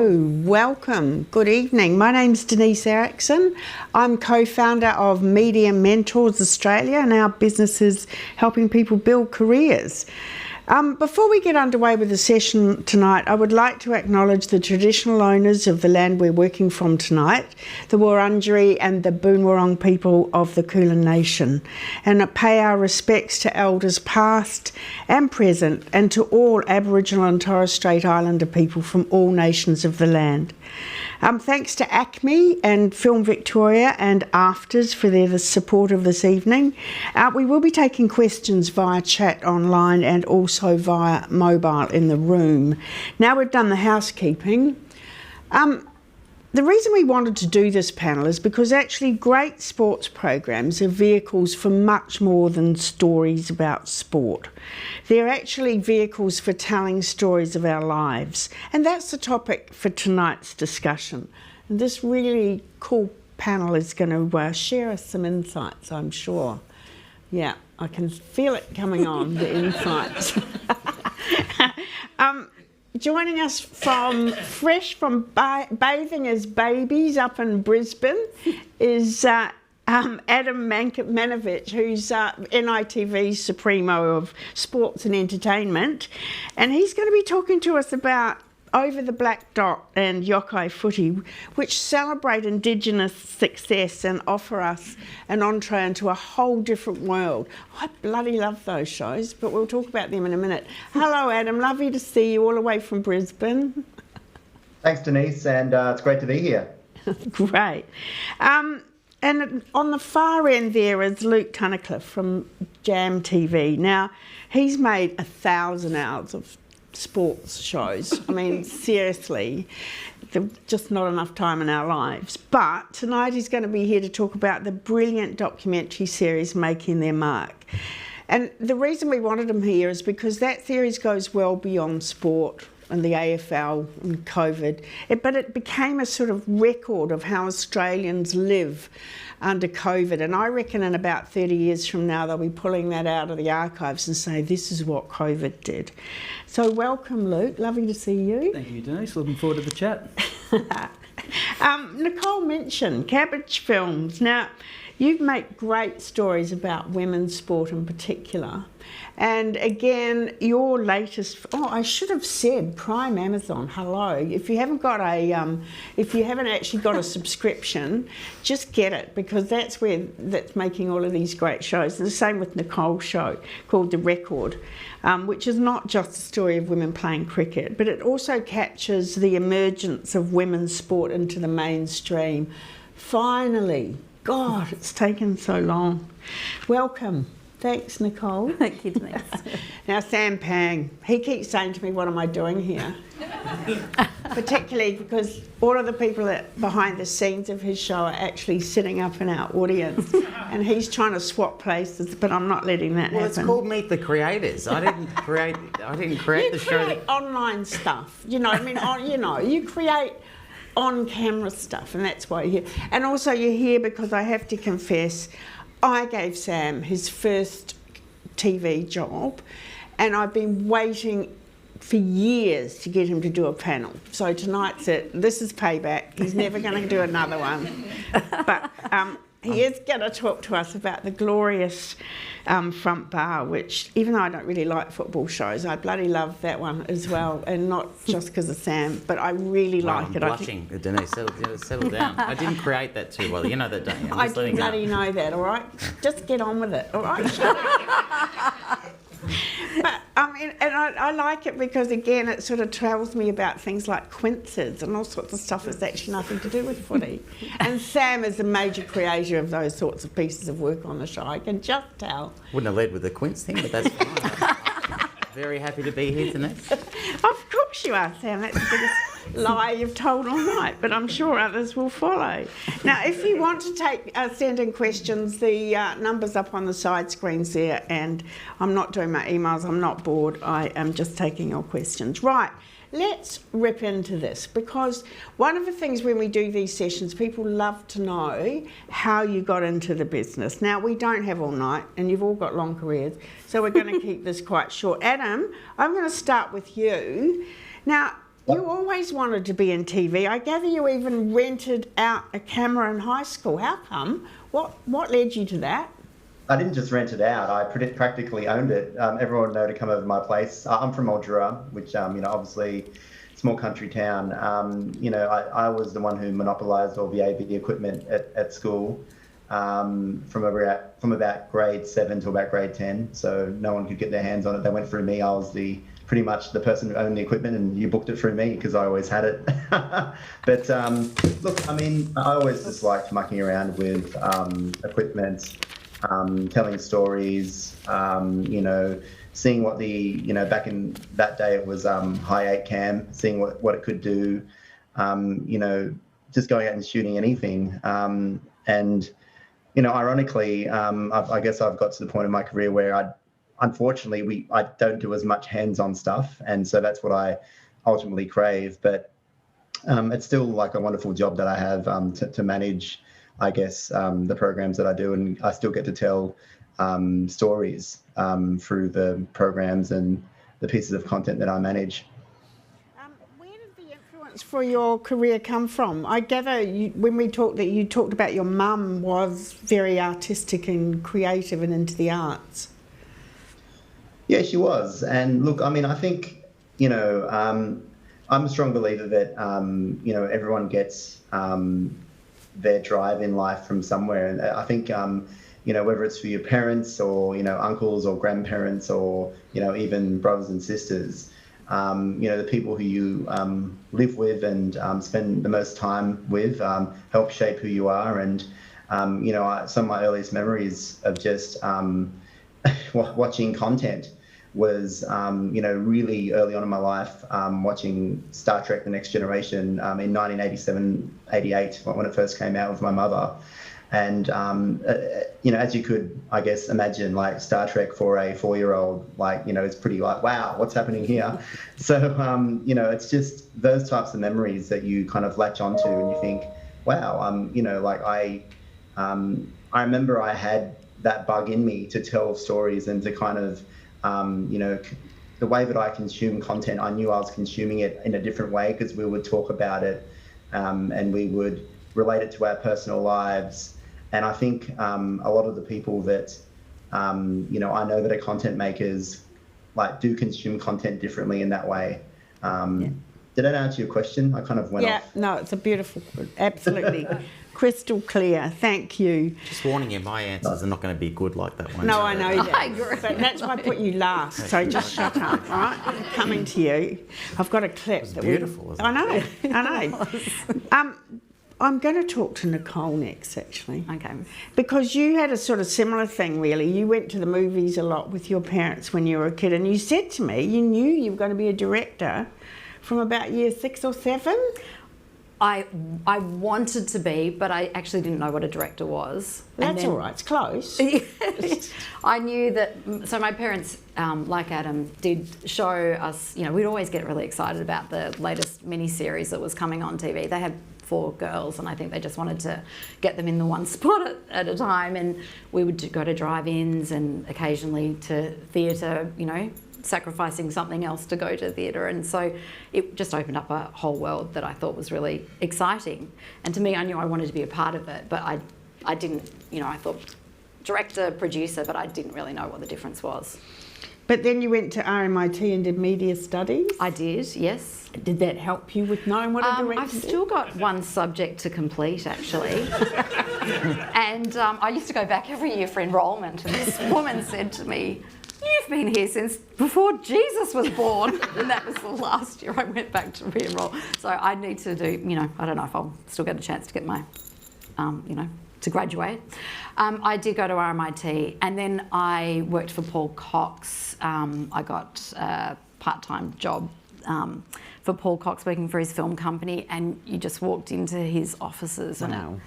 welcome, good evening. My name's Denise Erickson. I'm co-founder of Media Mentors Australia, and our business is helping people build careers. Before we get underway with the session tonight, I would like to acknowledge the traditional owners of the land we're working from tonight, the Wurundjeri and the Boon Wurrung people of the Kulin Nation, and pay our respects to elders past and present, and to all Aboriginal and Torres Strait Islander people from all nations of the land. Thanks to ACMI and Film Victoria and AFTRS for their support of this evening. We will be taking questions via chat online and also via mobile in the room. Now we've done the housekeeping. The reason we wanted to do this panel is because actually great sports programs are vehicles for much more than stories about sport. They're actually vehicles for telling stories of our lives. And that's the topic for tonight's discussion. And this really cool panel is going to share us some insights, I'm sure. Yeah, I can feel it coming on, the insights. Joining us fresh from bathing as babies up in Brisbane is Adam Manovic, who's NITV's Supremo of Sports and Entertainment. And he's going to be talking to us about Over the Black Dot and Yokayi Footy, which celebrate Indigenous success and offer us an entree into a whole different world. I bloody love those shows, but we'll talk about them in a minute. Hello, Adam. Lovely to see you all the way from Brisbane. Thanks, Denise, and it's great to be here. Great. And on the far end there is Luke Tunnecliffe from Jam TV. Now, he's made 1,000 hours of sports shows. I mean, seriously, there's just not enough time in our lives. But tonight he's going to be here to talk about the brilliant documentary series Making Their Mark. And the reason we wanted him here is because that series goes well beyond sport and the AFL and COVID, but it became a sort of record of how Australians live under COVID. And I reckon in about 30 years from now, they'll be pulling that out of the archives and say, this is what COVID did. So welcome, Luke. Lovely to see you. Thank you, Denise. Looking forward to the chat. Nicole Minchin, Cabbage Films. Now, you make great stories about women's sport in particular. And again, your latest, I should have said Prime Amazon, hello. If you haven't got if you haven't actually got a subscription, just get it, because that's making all of these great shows. And the same with Nicole's show called The Record, which is not just a story of women playing cricket, but it also captures the emergence of women's sport into the mainstream. Finally, God, it's taken so long. Welcome. Thanks, Nicole. Thank you, Denise. Now, Sam Pang, he keeps saying to me, what am I doing here? Particularly because all of the people behind the scenes of his show are actually sitting up in our audience, and he's trying to swap places, but I'm not letting that happen. Well, it's called Meet the Creators. I didn't create the show. You create online stuff, you know. I mean, you create on-camera stuff, and that's why you're here. And also, you're here because I have to confess, I gave Sam his first TV job, and I've been waiting for years to get him to do a panel. So tonight's it. This is payback. He's never going to do another one. But he is going to talk to us about the glorious Front Bar, which, even though I don't really like football shows, I bloody love that one as well, and not just because of Sam, but I really like it. I'm blushing, Denise. Settle down. I didn't create that too well. You know that, don't you? I bloody know that, all right? Just get on with it, all right? But I mean, and I like it because, again, it sort of tells me about things like quinces and all sorts of stuff that's actually nothing to do with footy. And Sam is a major creator of those sorts of pieces of work on the show. I can just tell. Wouldn't have led with the quince thing, but that's fine. Very happy to be here tonight. Of course you are, Sam. That's the biggest lie you've told all night, but I'm sure others will follow. Now, if you want to send in questions, the number's up on the side screens there, and I'm not doing my emails. I'm not bored. I am just taking your questions. Right. Let's rip into this, because one of the things when we do these sessions, people love to know how you got into the business. Now, we don't have all night, and you've all got long careers, so we're going to keep this quite short. Adam, I'm going to start with you. Now, You always wanted to be in TV. I gather you even rented out a camera in high school. How come? What led you to that? I didn't just rent it out. I practically owned it. Everyone knew to come over to my place. I'm from Mildura, which, obviously small country town. I was the one who monopolised all the AV equipment at school from about grade 7 to about grade 10. So no one could get their hands on it. They went through me. I was pretty much the person who owned the equipment, and you booked it through me because I always had it. But look, I always just liked mucking around with equipment. Telling stories, seeing what back in that day it was high 8 cam, seeing what it could do, just going out and shooting anything. Ironically, I guess I've got to the point in my career where I don't do as much hands-on stuff, and so that's what I ultimately crave. But it's still like a wonderful job that I have to manage, I guess, the programs that I do, and I still get to tell stories through the programs and the pieces of content that I manage. Where did the influence for your career come from? I gather when we talked that you talked about your mum was very artistic and creative and into the arts. Yeah, she was. And look, I think, I'm a strong believer that, everyone gets their drive in life from somewhere. And I think, whether it's for your parents or, uncles or grandparents or, even brothers and sisters, the people who you live with and spend the most time with help shape who you are. And, some of my earliest memories of just watching content was, really early on in my life, watching Star Trek: The Next Generation in 1987-88 when it first came out with my mother. And, as you could, I guess, imagine, like Star Trek for a 4-year-old, it's pretty like, wow, what's happening here? So, it's just those types of memories that you kind of latch onto and you think, wow, I remember I had that bug in me to tell stories and to kind of, the way that I consume content, I knew I was consuming it in a different way because we would talk about it and we would relate it to our personal lives. And I think a lot of the people that, I know that are content makers, do consume content differently in that way. Did that answer your question? I kind of went off. Yeah, no, it's a beautiful, absolutely crystal clear. Thank you. Just warning you, my answers are not going to be good like that one. No, I know that. I agree. But that's why I put you last. So just shut up, all right? Coming to you. I've got a clip. It's beautiful, isn't it? I know. I'm going to talk to Nicole next, actually. Okay. Because you had a sort of similar thing, really. You went to the movies a lot with your parents when you were a kid, and you said to me you knew you were going to be a director from about year 6 or 7. I wanted to be, but I actually didn't know what a director was. That's all right, it's close. I knew that, so my parents, like Adam, did show us, we'd always get really excited about the latest mini-series that was coming on TV. They had 4 girls, and I think they just wanted to get them in the one spot at a time, and we would go to drive-ins and occasionally to theatre, sacrificing something else to go to theatre, and so it just opened up a whole world that I thought was really exciting. And to me, I knew I wanted to be a part of it, but I didn't, I thought director, producer, but I didn't really know what the difference was. But then you went to RMIT and did media studies? I did, yes. Did that help you with knowing what a director I've still got one subject to complete, actually. And I used to go back every year for enrolment, and this woman said to me, "You've been here since before Jesus was born." And that was the last year I went back to re-enroll. So I need to do, I don't know if I'll still get a chance to get my, to graduate. I did go to RMIT, and then I worked for Paul Cox. I got a part-time job for Paul Cox working for his film company, and you just walked into his offices and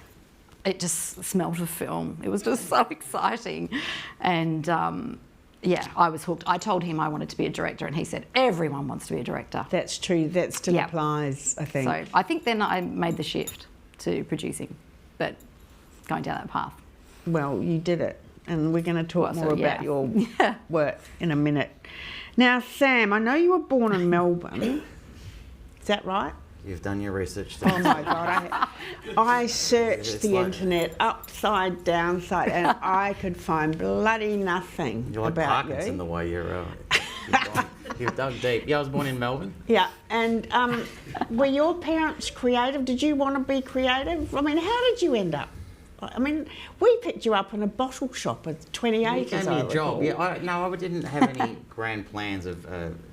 it just smelled of film. It was just so exciting. And I was hooked. I told him I wanted to be a director, and he said, everyone wants to be a director. That's true. That still applies, I think. So I think then I made the shift to producing, but going down that path. Well, you did it, and we're going to talk more about your work in a minute. Now, Sam, I know you were born in Melbourne. Is that right? You've done your research. Oh my God, I searched It's the like- internet upside, downside, and I could find bloody nothing You're like about Parkinson you. the way you've dug deep. Yeah, I was born in Melbourne. Yeah, and were your parents creative? Did you want to be creative? I mean, how did you end up? I mean, we picked you up in a bottle shop at 28 You gave as me I a job. recall. Yeah, I didn't have any grand plans of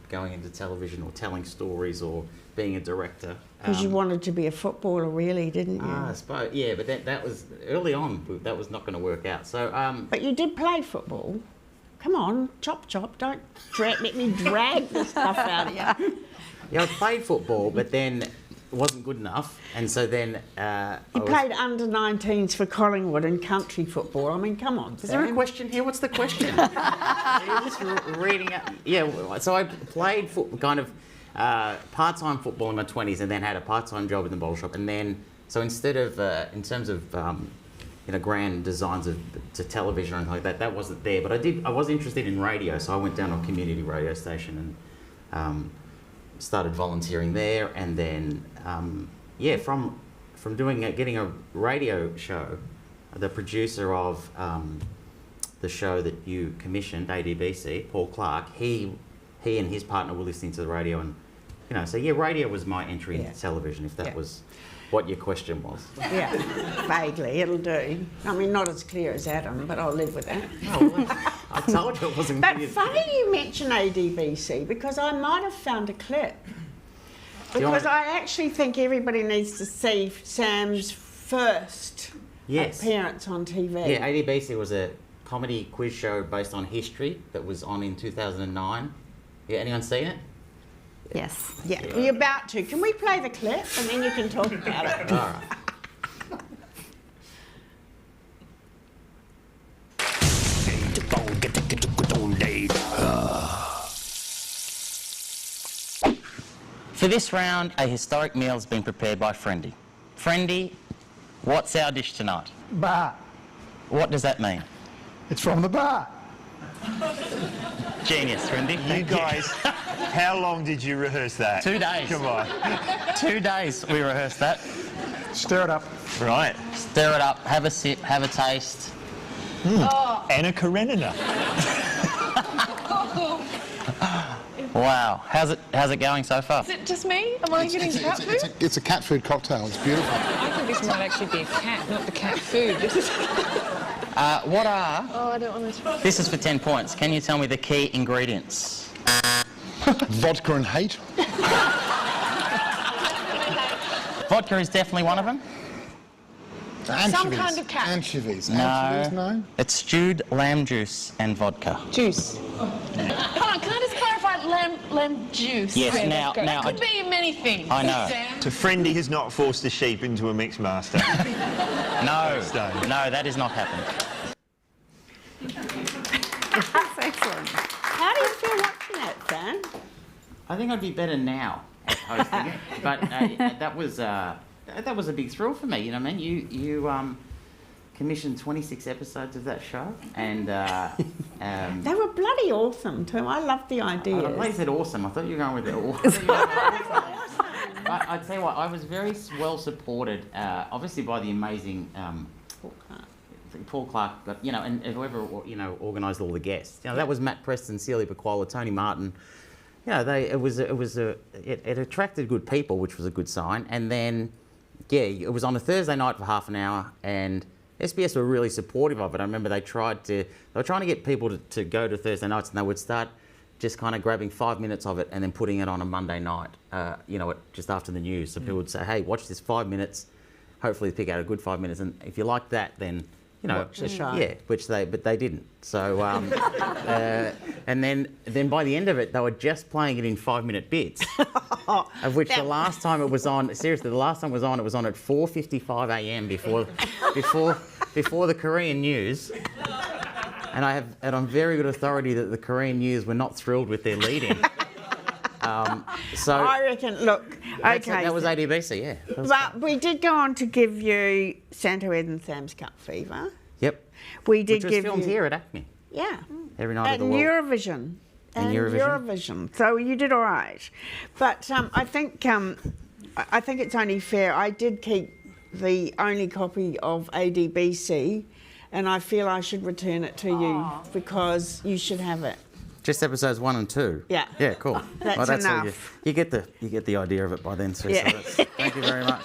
going into television or telling stories or being a director. Because you wanted to be a footballer, really, didn't you? I suppose, yeah, but that was early on. That was not going to work out. So, But you did play football. Come on, chop chop, don't let me drag the stuff out of you. yeah, I played football, but then it wasn't good enough, and so then You played under 19s for Collingwood and country football. I mean, come on. Is there a question here? What's the question? You're just reading out. Yeah, so I played kind of part-time football in my 20s, and then had a part-time job in the bottle shop, and then so instead of in terms of grand designs to television or anything like that, that wasn't there. But I was interested in radio, so I went down to a community radio station and started volunteering there, and then from getting a radio show, the producer of the show that you commissioned, ADBC, Paul Clark, he and his partner were listening to the radio, and so radio was my entry into television, if that was what your question was. Yeah, vaguely, it'll do. I mean, not as clear as Adam, but I'll live with that. Oh, well, I told you it wasn't But clear. funny you mention ADBC, because I might have found a clip. Because I actually think everybody needs to see Sam's first appearance on TV. Yeah, ADBC was a comedy quiz show based on history that was on in 2009. Yeah, anyone seen it? Yes. Yeah, you're about to. Can we play the clip and then you can talk about it? All right. For this round, a historic meal has been prepared by Friendy. Friendy, what's our dish tonight? Bar. What does that mean? It's from the bar. Genius, Friendy. You Thank guys, how long did you rehearse that? 2 days. Come on. 2 days we rehearsed that. Stir it up. Right. Stir it up, have a sip, have a taste. Anna Karenina. Wow, how's it going so far? Is it just me? Am I getting cat food? It's a cat food cocktail. It's beautiful. I think this might actually be a cat, not the cat food. This is... What are... Oh, I don't want to... This is for 10 points. Can you tell me the key ingredients? Vodka and hate. Vodka is definitely one of them. Anchovies. kind of cat. Anchovies. No. Anchovies, no? It's stewed lamb juice and vodka. Juice. Hold on, can I just clarify lamb juice? Yes, Okay, now- let's go. now That could be many things. I know. Sam. So Friendy has not forced a sheep into a mix master. No, Stone. no, that has not happened. That's excellent. How do you feel watching that, Sam? I think I'd be better now at hosting it, but that was a big thrill for me. You know what I mean? You commissioned 26 episodes of that show, and They were bloody awesome too. I loved the ideas. I'm glad you said awesome. I thought you were going with it. Awesome. But I tell you what, I was very well supported, obviously by the amazing Paul Clark, but and whoever organised all the guests. That was Matt Preston, Celia Baquola, Tony Martin. It attracted good people, which was a good sign. And then, it was on a Thursday night for half an hour, and SBS were really supportive of it. I remember they were trying to get people to go to Thursday nights, and they would start just kind of grabbing 5 minutes of it and then putting it on a Monday night, just after the news. So people would say, hey, watch this 5 minutes, hopefully pick out a good 5 minutes, and if you like that, then watch the show. Yeah, but they didn't. So and then by the end of it, they were just playing it in 5-minute bits, of which the last time it was on. Seriously, the last time it was on at 4:55 a.m. before the Korean news. And I have it on very good authority that the Korean news were not thrilled with their lead-in. So I reckon. Look, okay. that was ADBC, yeah. But we did go on to give you Santo Ed and Sam's Cup Fever. Yep. We did Which was give filmed you here at ACMI yeah every night at of the world. Eurovision. and Eurovision. So you did all right. But I think it's only fair. I did keep the only copy of ADBC, and I feel I should return it to you because you should have it. Just episodes 1 and 2. Yeah. Yeah, cool. That's enough. You get the idea of it by then, Sue. Yeah. So thank you very much.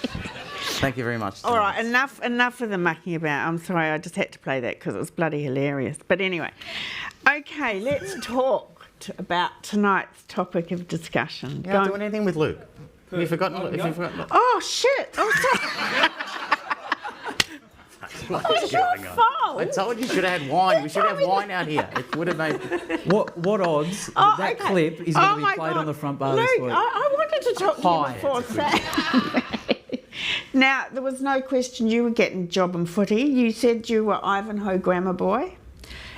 Thank you very much. All right, enough of the mucking about. I'm sorry, I just had to play that because it was bloody hilarious. But anyway, okay, let's talk about tonight's topic of discussion. You're not doing anything with Luke. Have you forgotten Luke? Oh shit! Oh, sorry. It's your fault. I told you should have had wine. We should have wine out here. It would have made. What odds that clip is going to be played on the front bar this week? I wanted to talk to you before Saturday. Now, there was no question you were getting a job in footy. You said you were Ivanhoe grammar boy,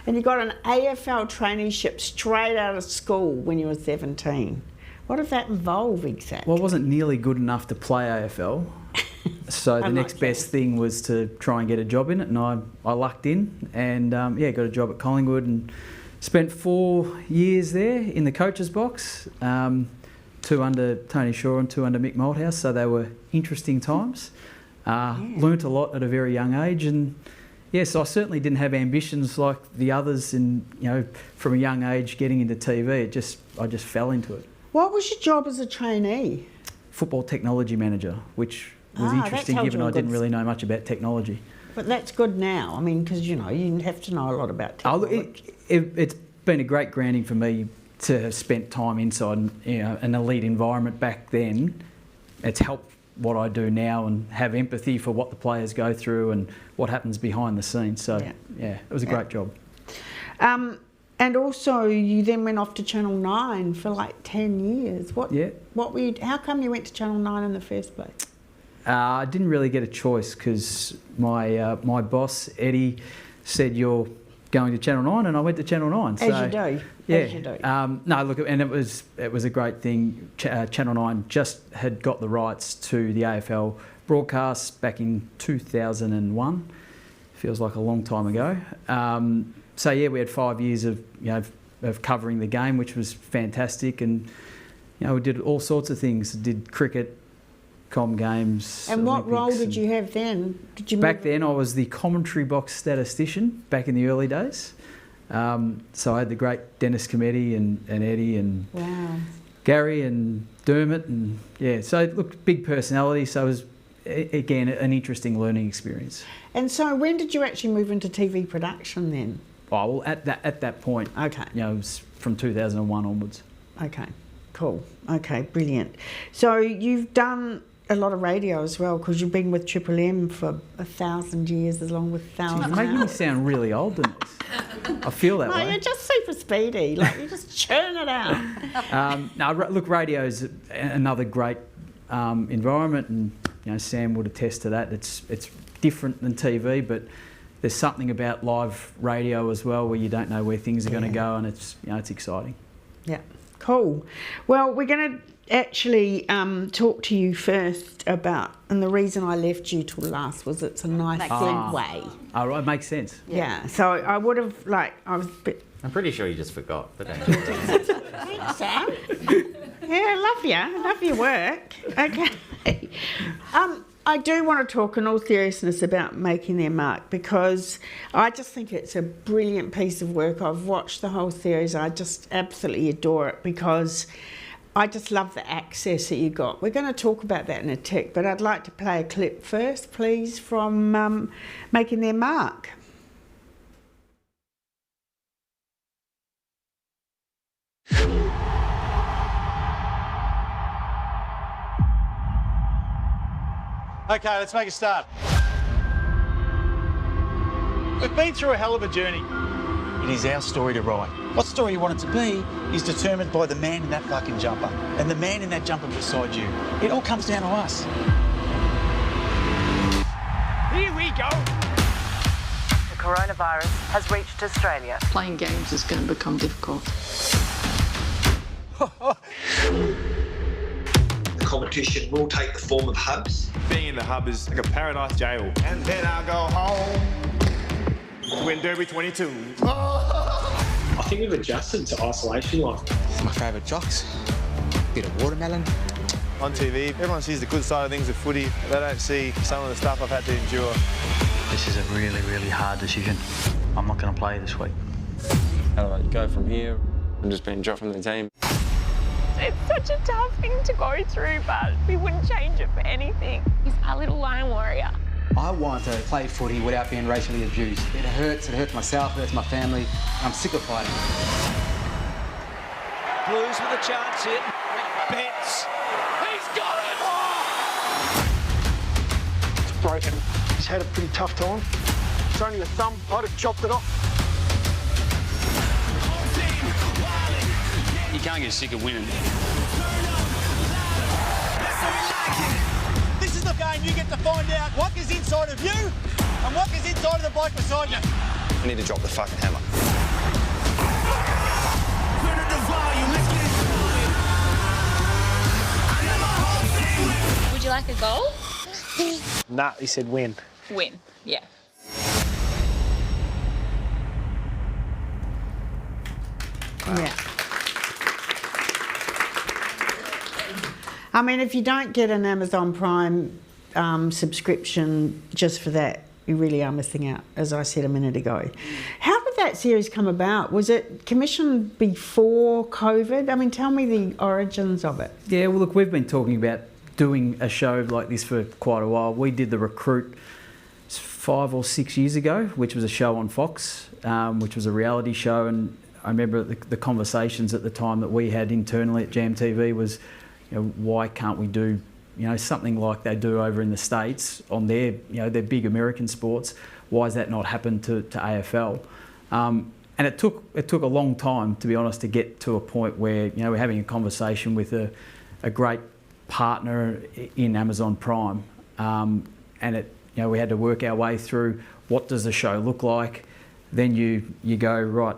and you got an AFL traineeship straight out of school when you were 17. What does that involve exactly? Well, I wasn't nearly good enough to play AFL, so the next best thing was to try and get a job in it, and I lucked in and got a job at Collingwood and spent 4 years there in the coach's box, 2 under Tony Shaw and 2 under Mick Malthouse, so they were interesting times. Learnt a lot at a very young age, and yes, I certainly didn't have ambitions like the others, and from a young age getting into TV, I just fell into it. What was your job as a trainee? Football technology manager, which was interesting given I didn't really know much about technology. But that's good now. I mean, because you have to know a lot about technology. It's been a great grounding for me to have spent time inside an elite environment back then. It's helped what I do now and have empathy for what the players go through and what happens behind the scenes. So it was a great job. And also, you then went off to Channel 9 for like 10 years. How come you went to Channel 9 in the first place? I didn't really get a choice because my boss, Eddie, said, "You're going to Channel 9," and I went to Channel 9. As you do. Yeah. As you do. No, look, and it was a great thing. Channel 9 just had got the rights to the AFL broadcasts back in 2001. Feels like a long time ago. So we had 5 years of covering the game, which was fantastic, and we did all sorts of things. Did cricket, comm games. And Olympics, what role did you have then? Back then, I was the commentary box statistician. Back in the early days, so I had the great Dennis Cometti and Eddie and Gary and Dermot, and so look, big personality. So it was again an interesting learning experience. And so, when did you actually move into TV production then? Oh, well, at that point, okay, it was from 2001 onwards. Okay, cool. Okay, brilliant. So you've done a lot of radio as well because you've been with Triple M for 1,000 years, along with thousands. You're making me sound really old, Denise. I feel that way. No, you're just super speedy. Like you just churn it out. No, look, radio's another great environment, and Sam would attest to that. It's different than TV, but there's something about live radio as well where you don't know where things are going to go, and it's exciting. Yeah, cool. Well, we're going to actually talk to you first about, and the reason I left you till last was it's a nice segue. Oh, right, makes sense. Yeah, so I would have I was a bit. I'm pretty sure you just forgot. But Thanks, Sam. Yeah, I love you. I love your work. Okay. I do want to talk in all seriousness about Making Their Mark because I just think it's a brilliant piece of work. I've watched the whole series. I just absolutely adore it because I just love the access that you got. We're going to talk about that in a tick, but I'd like to play a clip first, please, from Making Their Mark. Okay, let's make a start. We've been through a hell of a journey. It is our story to write. What story you want it to be is determined by the man in that fucking jumper and the man in that jumper beside you. It all comes down to us. Here we go. The coronavirus has reached Australia. Playing games is going to become difficult. The competition will take the form of hubs. Being in the hub is like a paradise jail. And then I'll go home to win Derby 22. I think we've adjusted to isolation life. My favourite jocks, bit of watermelon. On TV, everyone sees the good side of things with footy. They don't see some of the stuff I've had to endure. This is a really, really hard decision. I'm not going to play this week. How do I go from here? I'm just being dropped from the team. It's such a tough thing to go through, but we wouldn't change it for anything. He's our little lion warrior. I want to play footy without being racially abused. It hurts myself, it hurts my family. I'm sick of fighting. Blues with a chance here. Betts. He's got it! Oh! It's broken. He's had a pretty tough time. It's only a thumb. I'd have chopped it off. You can't get sick of winning. This is the game you get to find out what is inside of you and what is inside of the bloke beside you. I need to drop the fucking hammer. Would you like a goal? Nah, he said win. Win, yeah. Yeah. I mean, if you don't get an Amazon Prime subscription just for that, you really are missing out, as I said a minute ago. How did that series come about? Was it commissioned before COVID? I mean, tell me the origins of it. Yeah, well, look, we've been talking about doing a show like this for quite a while. We did The Recruit 5 or 6 years ago, which was a show on Fox, which was a reality show. And I remember the conversations at the time that we had internally at Jam TV was, why can't we do, something like they do over in the States on their, their big American sports? Why has that not happened to AFL? And it took a long time, to be honest, to get to a point where, we're having a conversation with a great partner in Amazon Prime. And we had to work our way through what does the show look like? Then you go, right,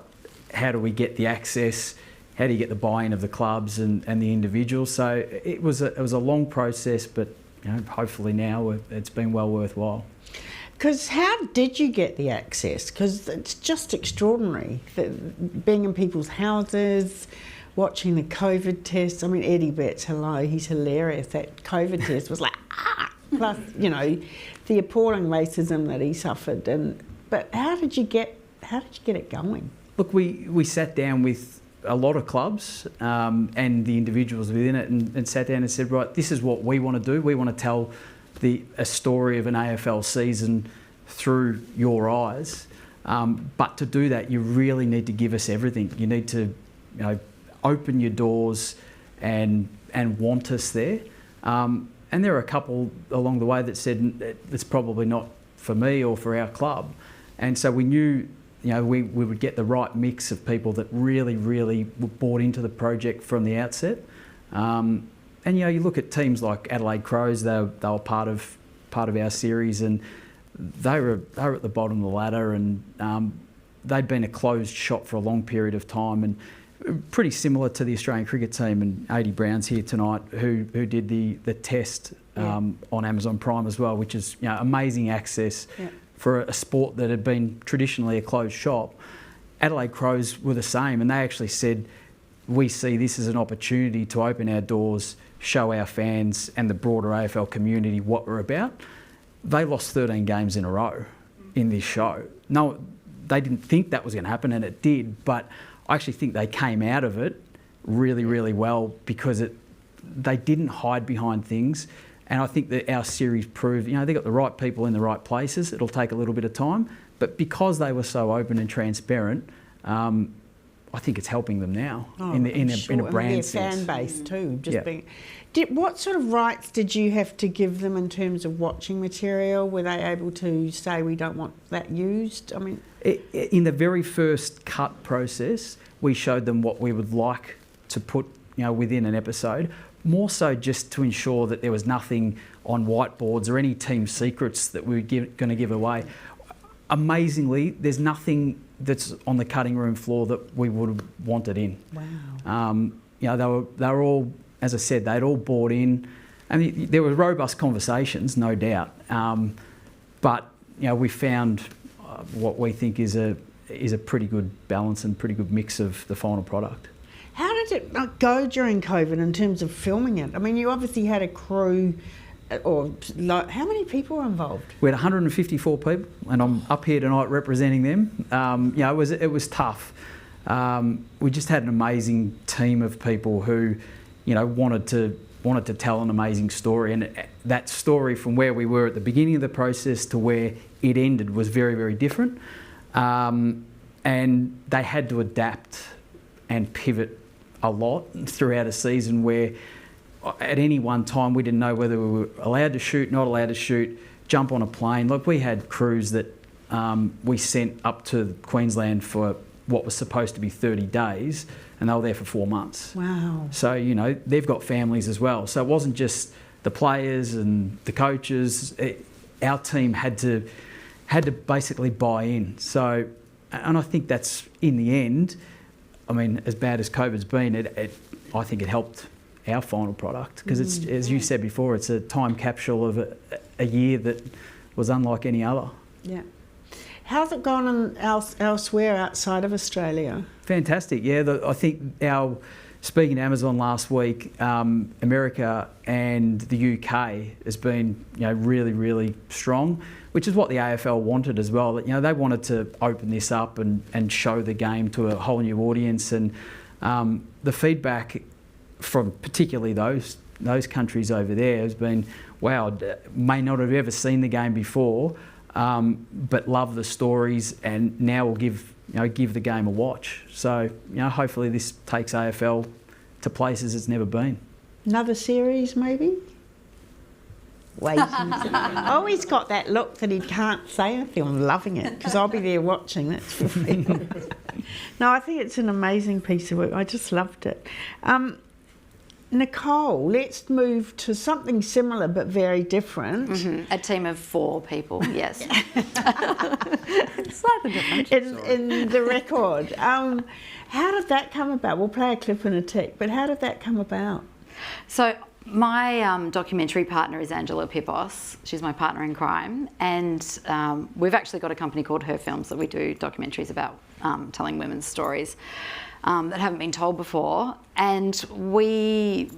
how do we get the access? How do you get the buy-in of the clubs and the individuals? So it was a long process, but hopefully now it's been well worthwhile. Because how did you get the access? Because it's just extraordinary, being in people's houses, watching the COVID test. I mean, Eddie Betts, hello, he's hilarious. That COVID test was like, plus, the appalling racism that he suffered. But how did you get it going? Look, we sat down with a lot of clubs and the individuals within it and sat down and said, right, this is what we want to do. We want to tell a story of an AFL season through your eyes. But to do that, you really need to give us everything. You need to open your doors and want us there. And there were a couple along the way that said, it's probably not for me or for our club. And so we knew we would get the right mix of people that really, really were bought into the project from the outset. And you look at teams like Adelaide Crows; they were part of our series, and they were at the bottom of the ladder, and they'd been a closed shop for a long period of time, and pretty similar to the Australian cricket team. And 80 Brown's here tonight, who did the test on Amazon Prime as well, which is amazing access. Yeah. For a sport that had been traditionally a closed shop. Adelaide Crows were the same, and they actually said, we see this as an opportunity to open our doors, show our fans and the broader AFL community what we're about. They lost 13 games in a row in this show. No, they didn't think that was going to happen, and it did, but I actually think they came out of it really, really well because they didn't hide behind things. And I think that our series proved, they got the right people in the right places. It'll take a little bit of time, but because they were so open and transparent, I think it's helping them now in a brand sense. Their fan base too. What sort of rights did you have to give them in terms of watching material? Were they able to say we don't want that used? I mean, in the very first cut process, we showed them what we would like to put, within an episode. More so just to ensure that there was nothing on whiteboards or any team secrets that we were going to give away. Amazingly, there's nothing that's on the cutting room floor that we would have wanted in. Wow. They were all, as I said, they'd all bought in. And there were robust conversations, no doubt. But we found what we think is is a pretty good balance and pretty good mix of the final product. How did it go during COVID in terms of filming it? I mean, you obviously had a crew, or how many people were involved? We had 154 people, and I'm up here tonight representing them. It was tough. We just had an amazing team of people who, wanted to tell an amazing story, and that story from where we were at the beginning of the process to where it ended was very, very different. And they had to adapt and pivot a lot throughout a season where at any one time we didn't know whether we were allowed to shoot, not allowed to shoot, jump on a plane. Look, we had crews that we sent up to Queensland for what was supposed to be 30 days, and they were there for 4 months. Wow. So, they've got families as well. So it wasn't just the players and the coaches. Our team had to basically buy in. So, and I think that's, in the end, I mean, as bad as COVID's been, I think it helped our final product, because it's, as you said before, it's a time capsule of a year that was unlike any other. Yeah. How's it gone elsewhere outside of Australia? Fantastic, yeah. I think speaking to Amazon last week, America and the UK has been, really, really strong, which is what the AFL wanted as well. They wanted to open this up and show the game to a whole new audience, and the feedback from particularly those countries over there has been, wow, may not have ever seen the game before, but love the stories, and now will give the game a watch. So, hopefully this takes AFL to places it's never been. Another series, maybe? Waiting. Always got that look that he can't say anything. I'm loving it, because I'll be there watching, that's for real. No, I think it's an amazing piece of work. I just loved it. Nicole, let's move to something similar but very different. Mm-hmm. A team of 4 people, yes. Slightly different. In the record. How did that come about? We'll play a clip in a tick, but how did that come about? So my documentary partner is Angela Pipos. She's my partner in crime, and we've actually got a company called Her Films that we do documentaries about telling women's stories that haven't been told before, and we,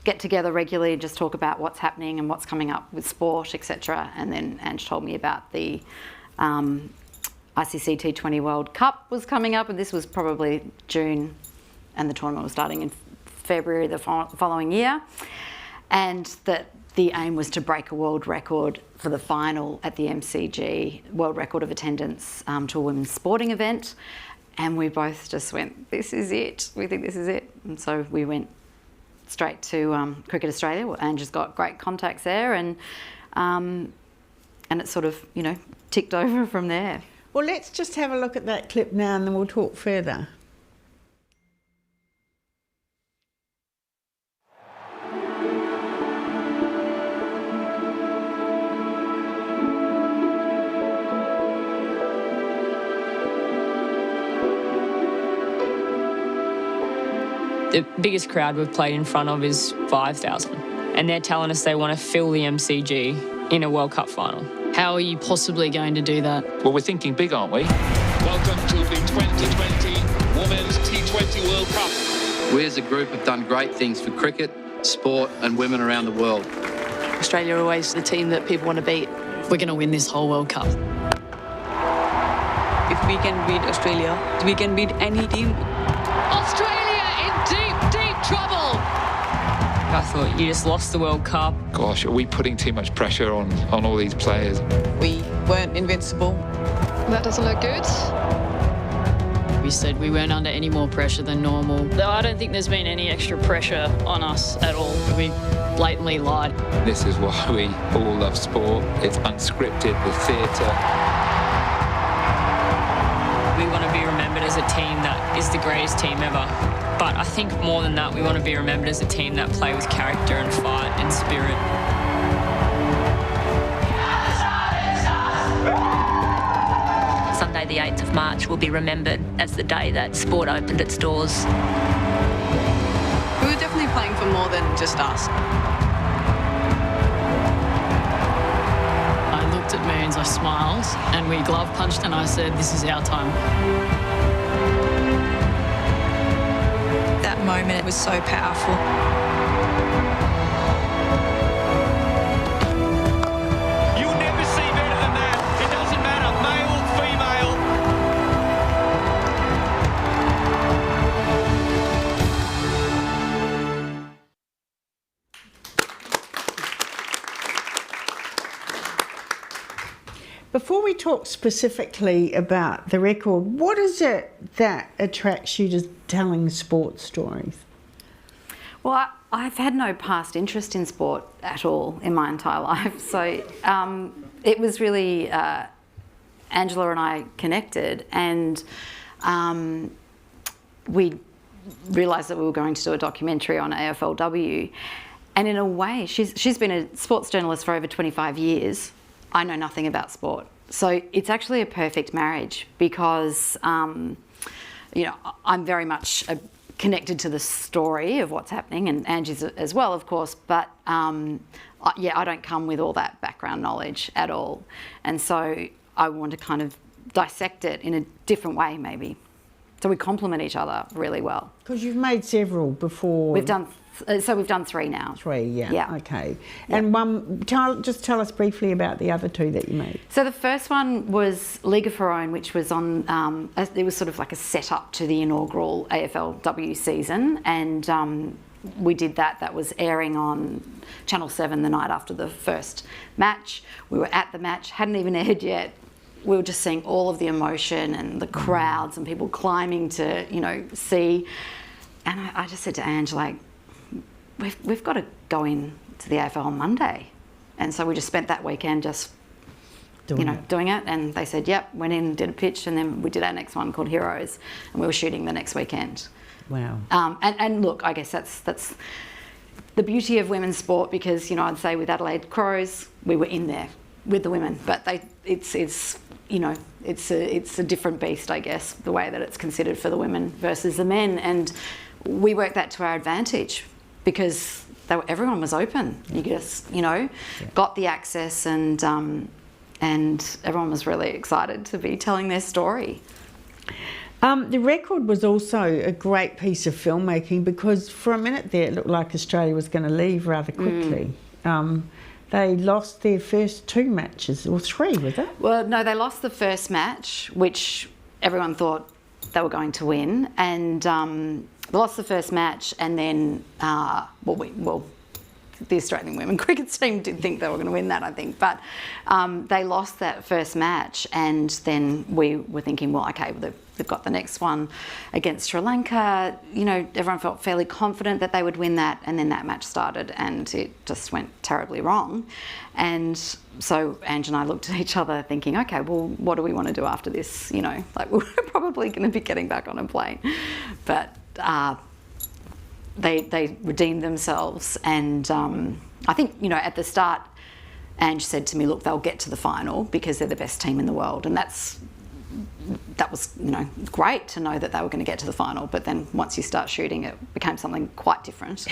get together regularly and just talk about what's happening and what's coming up with sport, etc. And then Ange told me about the ICC T20 World Cup was coming up, and this was probably June, and the tournament was starting in February the following year, and that the aim was to break a world record for the final at the MCG, world record of attendance to a women's sporting event. And we both just went, this is it. We think this is it. And so we went straight to Cricket Australia. Well, Ange has got great contacts there, and it sort of, ticked over from there. Well, let's just have a look at that clip now, and then we'll talk further. The biggest crowd we've played in front of is 5,000, and they're telling us they want to fill the MCG in a World Cup final. How are you possibly going to do that? Well, we're thinking big, aren't we? Welcome to the 2020 Women's T20 World Cup. We as a group have done great things for cricket, sport and women around the world. Australia are always the team that people want to beat. We're going to win this whole World Cup. If we can beat Australia, we can beat any team. Australia in deep trouble! I thought you just lost the World Cup. Gosh, are we putting too much pressure on all these players? We weren't invincible. That doesn't look good. We said we weren't under any more pressure than normal. I don't think there's been any extra pressure on us at all. We blatantly lied. This is why we all love sport. It's unscripted, the theatre. We want to be remembered as a team that is the greatest team ever. But I think more than that, we want to be remembered as a team that play with character and fight and spirit. Sunday the 8th of March will be remembered as the day that sport opened its doors. We were definitely playing for more than just us. I looked at Moon seconds I smiled and we glove punched and I said, this is our time. That moment, it was so powerful. You'll never see better than that. It doesn't matter, male or female. Before we talk specifically about the record, what is it that attracts you to telling sports stories? Well, I've had no past interest in sport at all in my entire life. So it was really Angela and I connected, and we realised that we were going to do a documentary on AFLW. And in a way, she's been a sports journalist for over 25 years. I know nothing about sport. So it's actually a perfect marriage because, you know, I'm very much connected to the story of what's happening, and Angie's as well, of course, but yeah, I don't come with all that background knowledge at all. And so I want to kind of dissect it in a different way, maybe. So we complement each other really well. Because you've made several before. We've done, so we've done 3 now. 3, yeah. Yeah. Okay. Yeah. And just tell us briefly about the other 2 that you made. So the first one was League of Her Own, which was on, it was sort of like a setup to the inaugural AFLW season. And we did that. That was airing on Channel 7 the night after the first match. We were at the match, hadn't even aired yet. We were just seeing all of the emotion and the crowds and people climbing to, you know, see. And I just said to Ange, like, we've got to go in to the AFL on Monday. And so we just spent that weekend just, doing it. And they said, yep, went in, did a pitch, and then we did our next one called Heroes, and we were shooting the next weekend. Wow. And look, I guess that's the beauty of women's sport, because, you know, I'd say with Adelaide Crows, we were in there with the women, but it's a different beast, I guess, the way that it's considered for the women versus the men. And we worked that to our advantage because everyone was open. You just, got the access, and everyone was really excited to be telling their story. The record was also a great piece of filmmaking because for a minute there it looked like Australia was going to leave rather quickly. They lost their first 2 matches, or 3, was it? Well, no, they lost the first match, which everyone thought they were going to win, and they lost the first match, and then, the Australian women cricket team did think they were going to win that, I think, but they lost that first match, and then we were thinking, well, okay, they've got the next one against Sri Lanka. Everyone felt fairly confident that they would win that, and then that match started and it just went terribly wrong. And so Ange and I looked at each other thinking, okay, well, what do we want to do after this? We're probably going to be getting back on a plane. But they redeemed themselves, and I think, at the start, Ange said to me, look, they'll get to the final because they're the best team in the world, and that was, great to know that they were going to get to the final. But then once you start shooting, it became something quite different,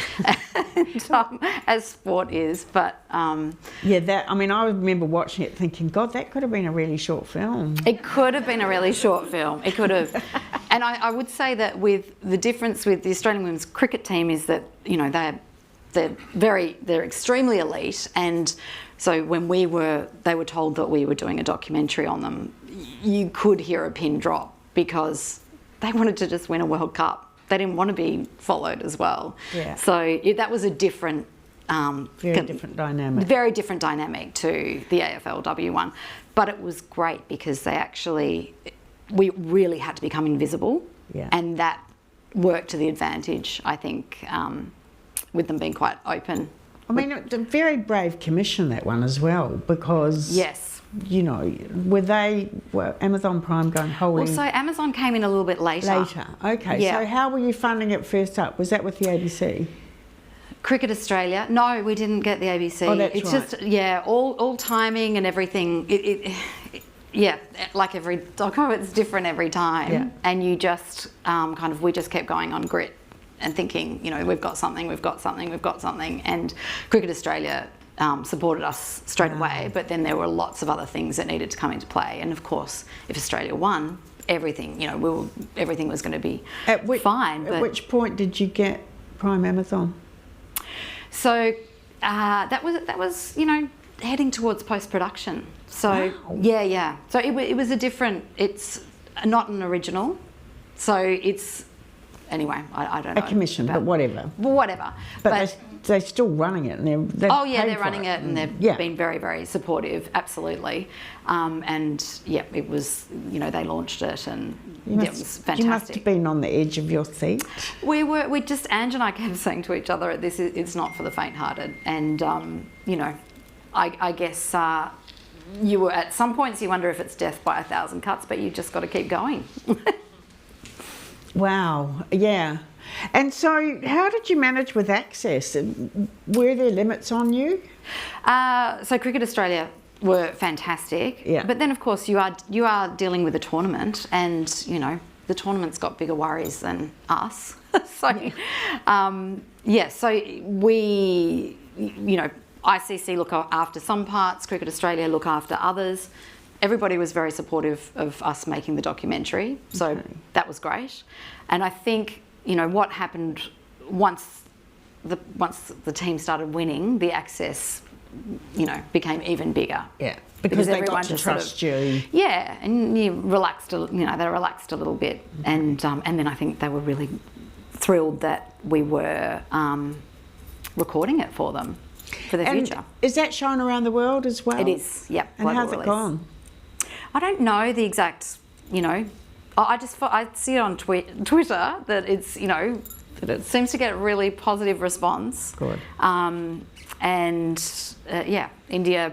and, as sport is. But I remember watching it thinking, God, that could have been a really short film. It could have been a really short film. It could have. And I would say that with the difference with the Australian women's cricket team is that, they're extremely elite, and so when they were told that we were doing a documentary on them, you could hear a pin drop because they wanted to just win a World Cup. They didn't want to be followed as well. Yeah. So that was a different, very different dynamic to the AFLW one, but it was great because we really had to become invisible, and that worked to the advantage, I think, with them being quite open. I mean, a very brave commission, that one as well, because were Amazon Prime going holding? Well, so Amazon came in a little bit later. Okay. Yeah. So how were you funding it first up? Was that with the ABC? Cricket Australia. No, we didn't get the ABC. Oh, that's right. It's just all timing and everything. Like every doco, it's different every time, and you just we just kept going on grit and thinking, we've got something, and Cricket Australia supported us straight away, but then there were lots of other things that needed to come into play. And of course, if Australia won, everything, everything was going to be fine. At which point did you get Prime Amazon? So that was heading towards post-production. So yeah. So it was it's not an original. So it's, anyway, I don't know. A commission, but whatever. Whatever. But they're still running it, and they're they're running it, and they've been very, very supportive, absolutely. And yeah, it was, they launched it, and it was fantastic. You must have been on the edge of your seat. Ange and I kept saying to each other, it's not for the faint-hearted. And, I guess you were, at some points you wonder if it's death by 1,000 cuts, but you just got to keep going. Wow, yeah. And so how did you manage with access? Were there limits on you? So Cricket Australia were fantastic. Yeah. But then, of course, you are dealing with a tournament, and, the tournament's got bigger worries than us. So, so we, ICC look after some parts, Cricket Australia look after others. Everybody was very supportive of us making the documentary, so that was great. And I think, what happened once the team started winning, the access, became even bigger. Yeah, because they got to trust you. Yeah, and you relaxed. They relaxed a little bit, and then I think they were really thrilled that we were recording it for them for the future. Is that shown around the world as well? It is. Yep. And how's it gone? I don't know the exact, I see it on Twitter that it's, that it seems to get a really positive response. Good. India,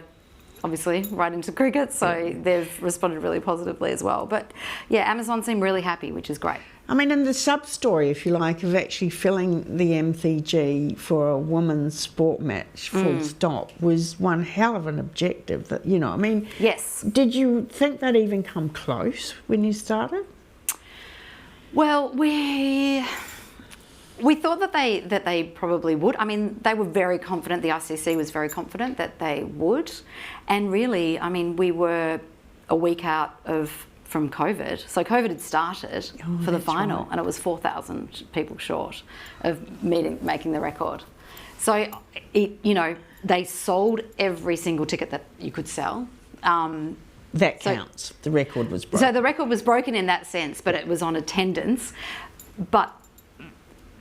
obviously, right into cricket, so they've responded really positively as well. But yeah, Amazon seem really happy, which is great. I mean, and the sub-story, if you like, of actually filling the MCG for a women's sport match, full stop, was one hell of an objective. That, Yes. Did you think that even come close when you started? Well, we thought that they probably would. I mean, they were very confident. The ICC was very confident that they would, and really, I mean, we were a week out from COVID. So COVID had started for the final, and it was 4,000 people short of making the record. So, they sold every single ticket that you could sell. That counts. The record was broken. So the record was broken in that sense, but it was on attendance. But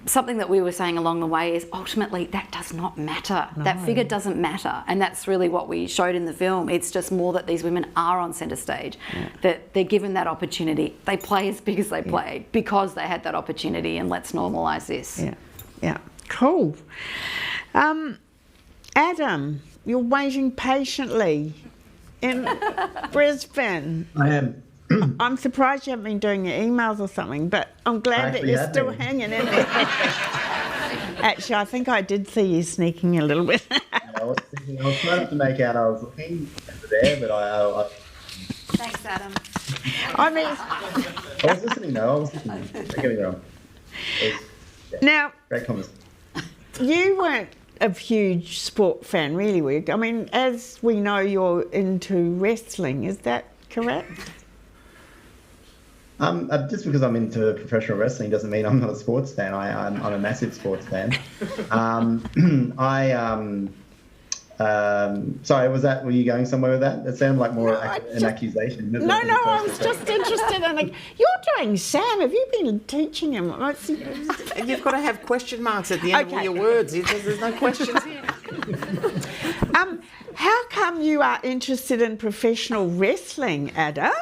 something that we were saying along the way is ultimately that does not matter. No. That figure doesn't matter. And that's really what we showed in the film. It's just more that these women are on centre stage, that they're given that opportunity. They play as big as they play because they had that opportunity, and let's normalise this. Yeah. Cool. Adam, you're waiting patiently in Brisbane. I am. I'm surprised you haven't been doing your emails or something, but I'm glad that you're still hanging in there. Actually, I think I did see you sneaking a little bit. I was trying to make out I was looking over there, but I Thanks, Adam. I was listening though. I was listening. Don't get me wrong. Now, great comments. You weren't a huge sport fan, really, were you? I mean, as we know, you're into wrestling. Is that correct? Just because I'm into professional wrestling doesn't mean I'm not a sports fan. I'm a massive sports fan. Sorry, were you going somewhere with that? It sounded like more an accusation. No, I was just interested in, you're doing Sam. Have you been teaching him? You've got to have question marks at the end of all your words. There's no questions here. How come you are interested in professional wrestling, Ada?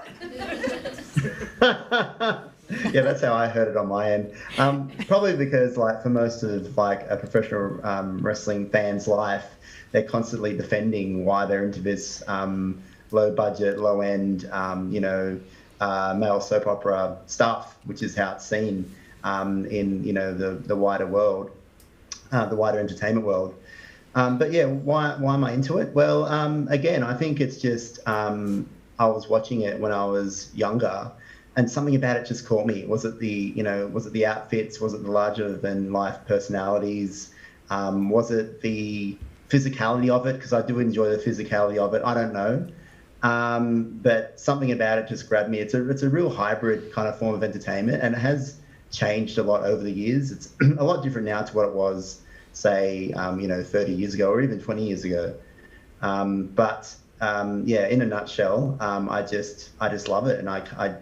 Yeah, that's how I heard it on my end. Probably because, for most of a professional wrestling fan's life, they're constantly defending why they're into this low budget, low end, male soap opera stuff, which is how it's seen in the wider world, the wider entertainment world. But yeah, why am I into it? Well, again, I think it's just I was watching it when I was younger, and something about it just caught me. Was it the outfits? Was it the larger than life personalities? Was it the physicality of it, because I do enjoy the physicality of it. I don't know. But something about it just grabbed me. It's a real hybrid kind of form of entertainment, and it has changed a lot over the years. It's a lot different now to what it was, say, 30 years ago or even 20 years ago. But in a nutshell, I just love it, and I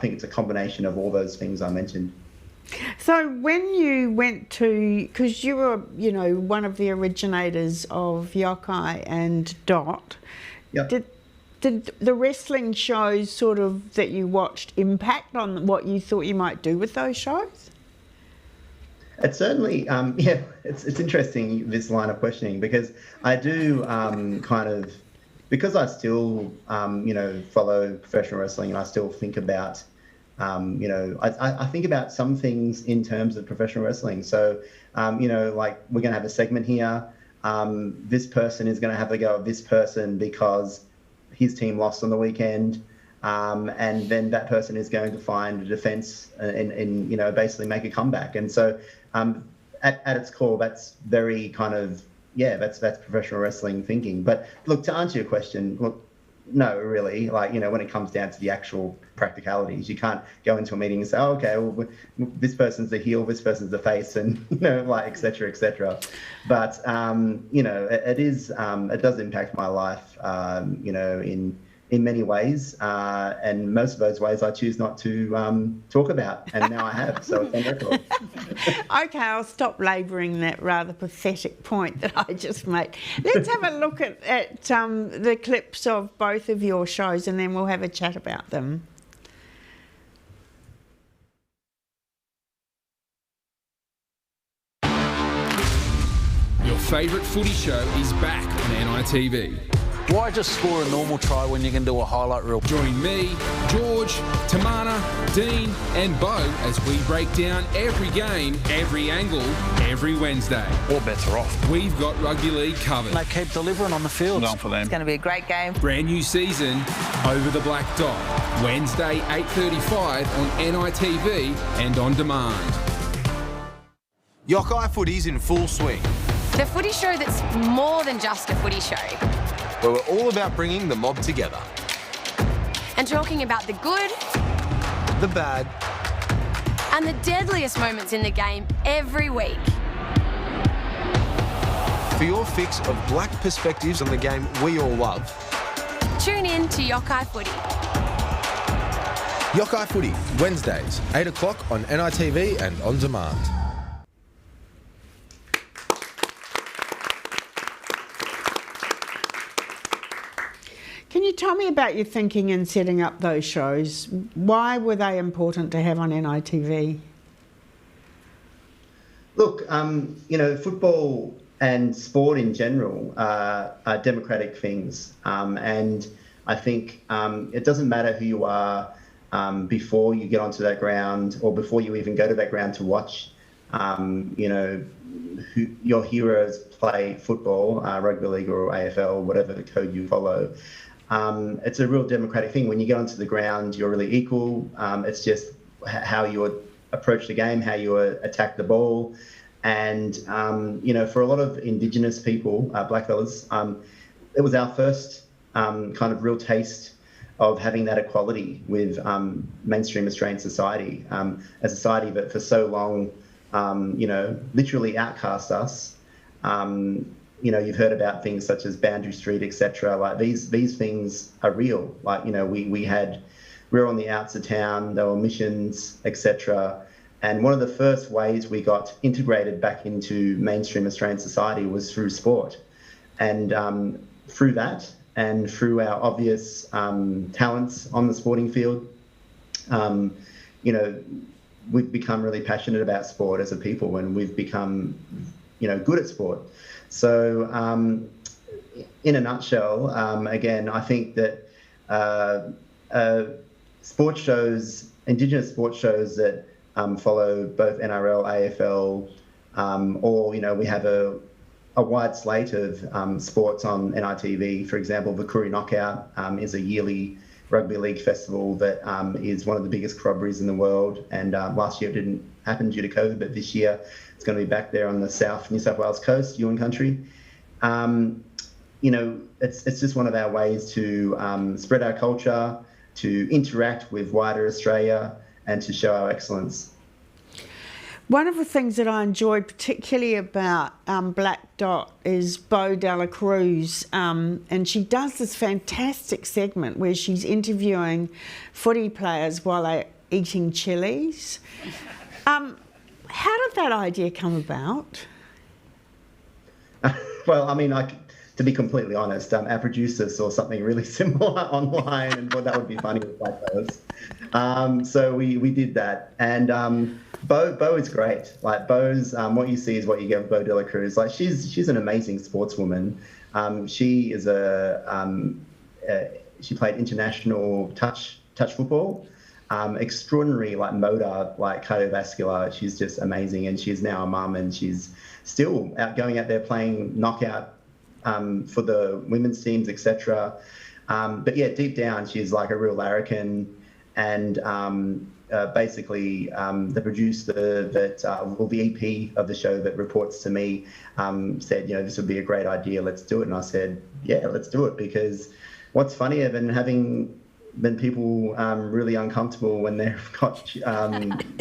think it's a combination of all those things I mentioned. So when you went to, because you were, one of the originators of Yokayi and Dot, yep. Did the wrestling shows sort of that you watched impact on what you thought you might do with those shows? It certainly, it's interesting, this line of questioning, because I do because I still, follow professional wrestling, and I still think about, I think about some things in terms of professional wrestling. So, like we're going to have a segment here. This person is going to have a go at this person because his team lost on the weekend. And then that person is going to find a defense and basically make a comeback. And so at its core, that's very kind of, that's professional wrestling thinking. But look, to answer your question, look, no, really, when it comes down to the actual practicalities, you can't go into a meeting and say, oh, okay, well, this person's the heel, this person's the face, and, et cetera, et cetera. But, it does impact my life, in many ways, and most of those ways I choose not to talk about, and now I have, so it's on record. Okay, I'll stop labouring that rather pathetic point that I just made. Let's have a look at the clips of both of your shows, and then we'll have a chat about them. Your favourite footy show is back on NITV. Why just score a normal try when you can do a highlight reel? Join me, George, Tamana, Dean and Bo as we break down every game, every angle, every Wednesday. All bets are off. We've got rugby league covered. They keep delivering on the field. Going for them. It's going to be a great game. Brand new season, Over the Black Dot. Wednesday, 8:35 on NITV and on demand. Yokayi Footy's in full swing. The footy show that's more than just a footy show. Where we're all about bringing the mob together. And talking about the good, the bad, and the deadliest moments in the game every week. For your fix of black perspectives on the game we all love. Tune in to Yokayi Footy. Yokayi Footy, Wednesdays, 8 o'clock on NITV and on demand. Can you tell me about your thinking in setting up those shows? Why were they important to have on NITV? Look, football and sport in general are democratic things. And I think it doesn't matter who you are before you get onto that ground or before you even go to that ground to watch, who your heroes play football, rugby league or AFL, whatever the code you follow. It's a real democratic thing. When you get onto the ground, you're really equal. It's just how you approach the game, how you attack the ball. And, for a lot of Indigenous people, blackfellas, it was our first kind of real taste of having that equality with mainstream Australian society, a society that for so long, literally outcast us. You've heard about things such as Boundary Street, etc. Like these things are real. Like, we were on the outs of town, there were missions, etc. And one of the first ways we got integrated back into mainstream Australian society was through sport. And through that and through our obvious talents on the sporting field, we've become really passionate about sport as a people, and we've become, good at sport. So, in a nutshell, again, I think that sports shows, Indigenous sports shows that follow both NRL, AFL, or, we have a wide slate of sports on NITV. For example, the Koori Knockout is a yearly rugby league festival that is one of the biggest corroborees in the world. And last year it didn't happen due to COVID, but this year it's going to be back there on the New South Wales coast, Yuin country. you know, it's just one of our ways to spread our culture, to interact with wider Australia, and to show our excellence. One of the things that I enjoyed particularly about Black Dot is Bo Dela Cruz, and she does this fantastic segment where she's interviewing footy players while they're eating chilies. How did that idea come about? Well, I mean, to be completely honest, our producer saw something really similar online and thought that would be funny with Black Dots. So we did that, and Bo is great. Like Bo's, what you see is what you get with Bo Dela Cruz. Like she's an amazing sportswoman. She is she played international touch football. Extraordinary, like motor, like cardiovascular. She's just amazing, and she's now a mum, and she's still going out there playing knockout for the women's teams, etc. But yeah, deep down, she's like a real larrikin, and basically the producer well, the EP of the show that reports to me said, you know, this would be a great idea, let's do it. And I said, yeah, let's do it, because what's funnier than people really uncomfortable when they've got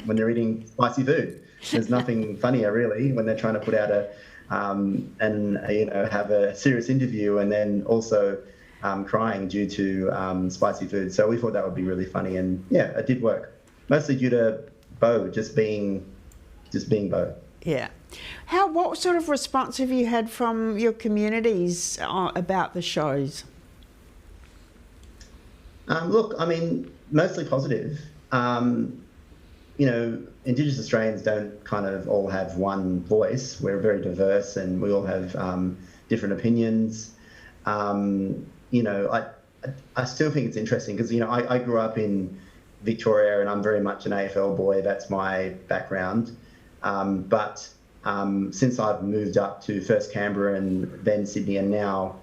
when they're eating spicy food. There's nothing funnier really when they're trying to put out have a serious interview and then also crying due to spicy food. So we thought that would be really funny, and yeah, it did work. Mostly due to Bo just being Bo. Yeah. What sort of response have you had from your communities about the shows? Look, I mean, mostly positive. You know, Indigenous Australians don't kind of all have one voice. We're very diverse, and we all have different opinions. You know, I still think it's interesting because, you know, I grew up in Victoria, and I'm very much an AFL boy. That's my background. But since I've moved up to first Canberra and then Sydney, and now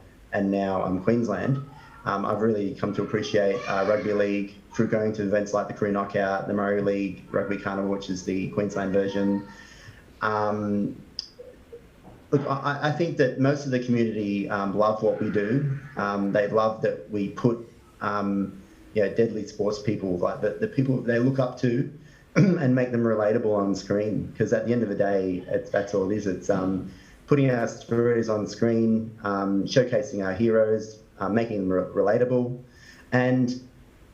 Queensland, I've really come to appreciate rugby league through going to events like the Career Knockout, the Murray League Rugby Carnival, which is the Queensland version. Look, I think that most of the community love what we do. They love that we put deadly sports people, like the people they look up to, and make them relatable on screen. Because at the end of the day, that's all it is. It's putting our stories on screen, showcasing our heroes, making them relatable. And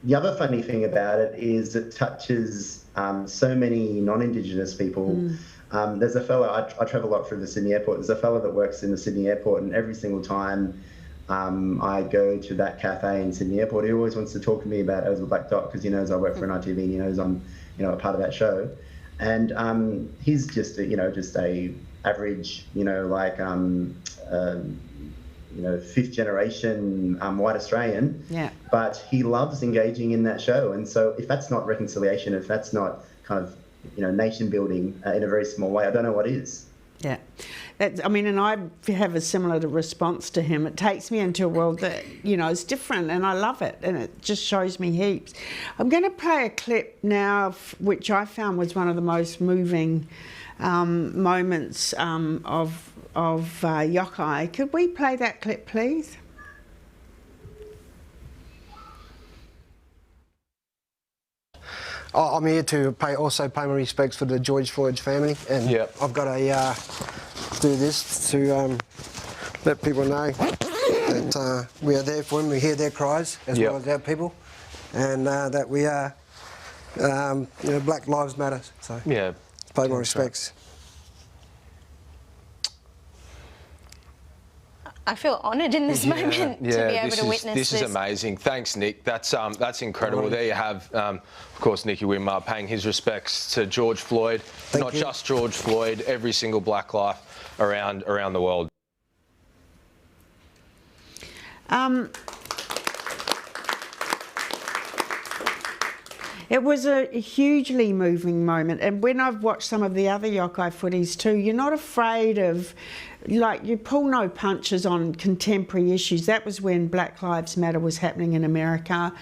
the other funny thing about it is it touches so many non-Indigenous people. There's a fellow, I travel a lot through the Sydney airport, there's a fellow that works in the Sydney airport, and every single time I go to that cafe in Sydney airport, he always wants to talk to me about As a Black Dot, because he knows I work for NITV, and he knows I'm, you know, a part of that show. And he's just a average, fifth generation white Australian. Yeah. But he loves engaging in that show. And so if that's not reconciliation, if that's not kind of, nation building in a very small way, I don't know what is. Yeah. And I have a similar response to him. It takes me into a world that, is different, and I love it, and it just shows me heaps. I'm going to play a clip now, which I found was one of the most moving moments of Yokayi. Could we play that clip, please? I'm here to pay my respects for the George Floyd's family, and I've got to do this to let people know that we are there for them. We hear their cries as well as our people, and that we are, Black Lives Matter. So pay my respects. I feel honoured in this moment to be able to witness this. This is amazing. Thanks, Nick. That's incredible. There you have, of course, Nicky Winmar paying his respects to George Floyd. Not just George Floyd, every single black life around the world. It was a hugely moving moment, and when I've watched some of the other Yokayi footies too, you're not afraid of, you pull no punches on contemporary issues. That was when Black Lives Matter was happening in America.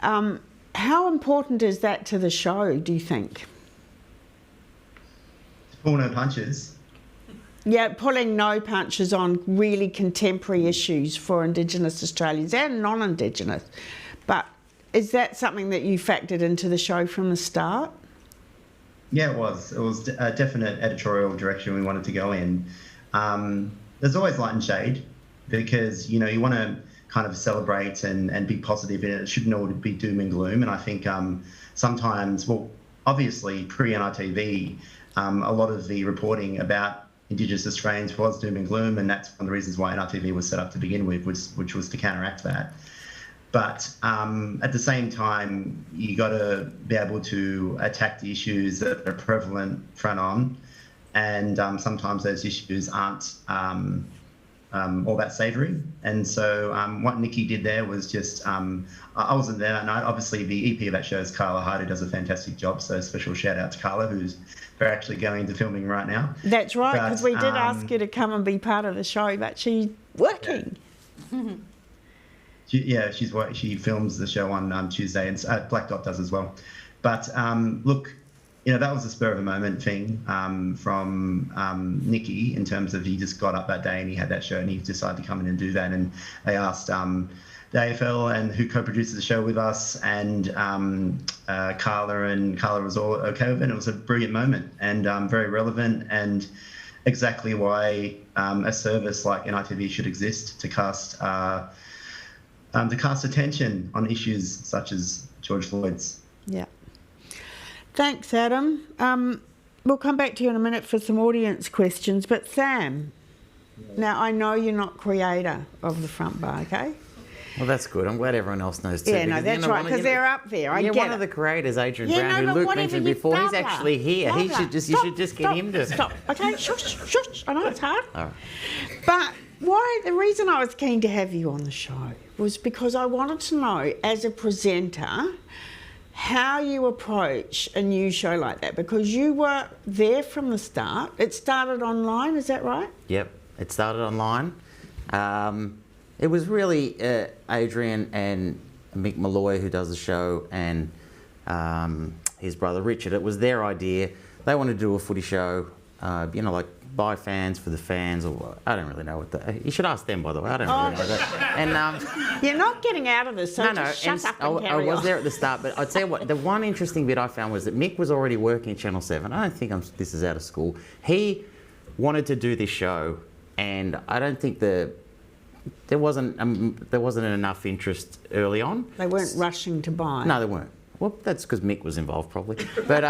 How important is that to the show, do you think? Pull no punches. Yeah, pulling no punches on really contemporary issues for Indigenous Australians and non-Indigenous. But is that something that you factored into the show from the start? Yeah, it was. It was a definite editorial direction we wanted to go in. There's always light and shade because, you want to kind of celebrate and be positive, and it shouldn't all be doom and gloom. And I think sometimes, well, obviously pre-NITV, a lot of the reporting about Indigenous Australians was doom and gloom, and that's one of the reasons why NITV was set up to begin with, which was to counteract that. But at the same time, you got to be able to attack the issues that are prevalent front on, and sometimes those issues aren't all that savoury. And so what Nikki did there was just, I wasn't there that night. Obviously, the EP of that show is Carla Hart, who does a fantastic job. So special shout out to Carla, who's they're actually going into filming right now. That's right, because we did ask her to come and be part of the show, but she's working. Yeah. She films the show on Tuesday, and Black Dot does as well. But look, that was a spur of the moment thing from Nikki, in terms of he just got up that day and he had that show and he decided to come in and do that. And they asked the AFL and who co-produces the show with us, and Carla was all okay with it. It was a brilliant moment and very relevant, and exactly why a service like NITV should exist, to cast attention on issues such as George Floyd's. Yeah. Thanks, Adam. We'll come back to you in a minute for some audience questions, but Sam, now I know you're not creator of the front bar, okay? Well, that's good. I'm glad everyone else knows too. Yeah, no, that's right, because they're up there. I get one it. of the creators, Adrian Brown, who Luke mentioned before, he's actually here. You should just get him to... Stop, okay? Shush. I know it's hard. All right. But the reason I was keen to have you on the show was because I wanted to know, as a presenter, how you approach a new show like that, because you were there from the start. It started online, is that right? Yep, it started online. It was really Adrian and Mick Malloy, who does the show, and his brother Richard. It was their idea. They wanted to do a footy show, like by fans for the fans, or I don't really know what you should ask them, by the way. I don't really know that. And you're not getting out of this, so just shut up and carry on. I was there at the start, but I'd tell you what, the one interesting bit I found was that Mick was already working at Channel 7. I don't think this is out of school. He wanted to do this show, and I don't think there wasn't enough interest early on. They weren't rushing to buy. No, they weren't. Well, that's because Mick was involved, probably. But